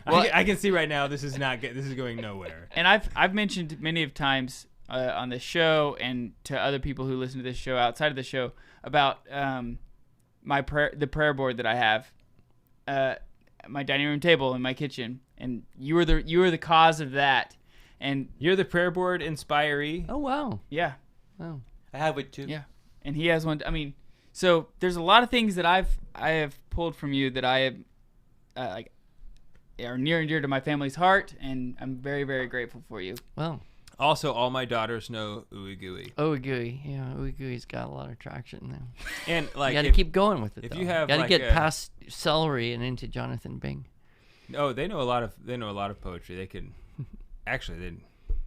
I can see right now this is not good. This is going nowhere. And I've mentioned many of times on the show and to other people who listen to this show outside of the show about the prayer board that I have, my dining room table in my kitchen, and you were the cause of that. And You're the prayer board inspiree. Oh wow. yeah, Wow. I have it too. yeah, and he has one. I mean, so there's a lot of things that I have pulled from you that I have like are near and dear to my family's heart, and I'm very, very grateful for you. Well, Also, all my daughters know Ooey Gooey. Ooey Gooey. Yeah, Ooey Gooey's got a lot of traction now. And like, You got to if- keep going with it. if though. you have, got to like, get a- past celery and into Jonathan Bing. oh, they know a lot of poetry. They can actually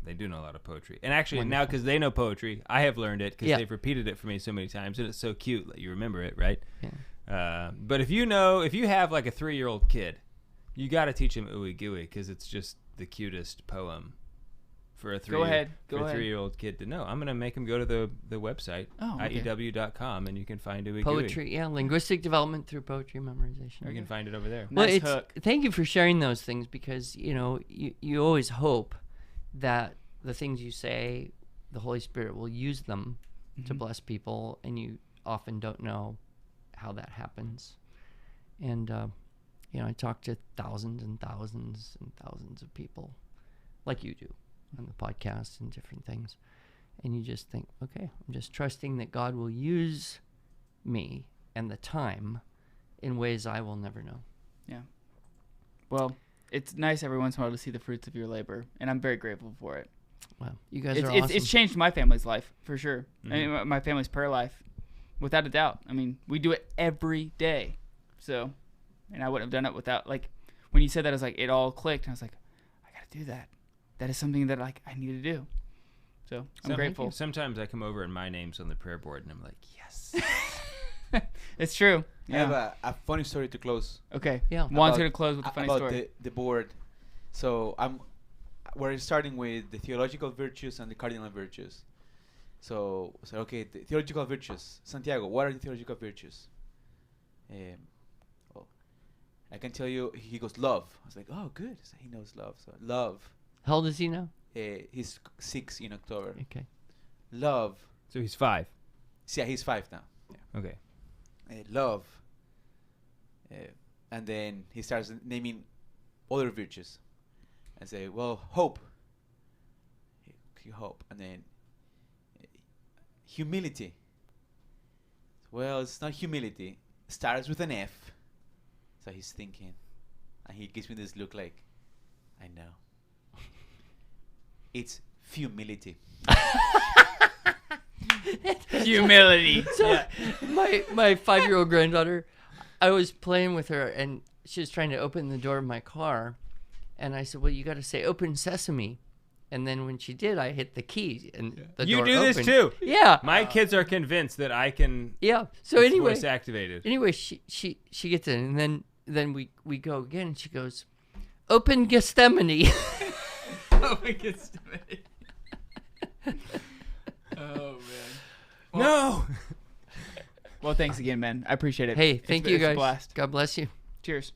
they do know a lot of poetry. And actually now, because they know poetry, I have learned it because Yeah. they've repeated it for me so many times, and it's so cute that you remember it, right? Yeah. But if you have like a 3-year-old kid, you got to teach him Ooey Gooey because it's just the cutest poem for a Go ahead. 3-year-old kid to know. I'm gonna make him go to the website Oh, okay. IEW.com, and you can find Ooey Gooey. Poetry, yeah, linguistic development through poetry memorization. You can find it over there. Well, Nice it's hook. thank you for sharing those things because you always hope that the things you say, the Holy Spirit will use them to bless people, and you often don't know how that happens. And I talk to thousands and thousands and thousands of people, like you do, on the podcast and different things, and you just think, okay, I'm just trusting that God will use me and the time in ways I will never know. Yeah. Well, it's nice every once in a while to see the fruits of your labor, and I'm very grateful for it. Wow, you guys It's, are it's, awesome. it's changed my family's life, for sure. I mean, my family's prayer life, without a doubt. I mean, we do it every day. So, and I wouldn't have done it without, like, when you said that, I was like, it all clicked. And I was like, I got to do that. That is something that, like, I need to do. So, I'm grateful. Sometimes I come over and my name's on the prayer board, and I'm like, yes. It's true. I have Yeah. a funny story to close. Okay. Yeah. Juan's About- going to close with a funny about story. the board. So we're starting with the Theological Virtues and the Cardinal Virtues. So okay, the Theological Virtues. Santiago, what are the Theological Virtues? I can tell you, he goes, love. I was like, oh, good. So he knows love. So love. How old is he now? He's 6 in October. Okay. Love. So he's 5. Yeah, he's 5 now. Yeah. Okay. Love. And then he starts naming other virtues. And say, well, hope. Hope. And then humility. Well, it's not humility. It starts with an F. So he's thinking. And he gives me this look like, I know. It's humility. Humility. So my 5-year-old granddaughter, I was playing with her and she was trying to open the door of my car, and I said, well, you got to say open sesame. And then when she did, I hit the key and the You door do this opened. too. Yeah. My kids are convinced that I can. Yeah. So it's anyway, voice activated. she gets in, and then we go again, and she goes, open Gethsemane. Oh, man. No. Well, thanks again, man. I appreciate it. Hey, It's thank been- you it's a guys. blast. God bless you. Cheers.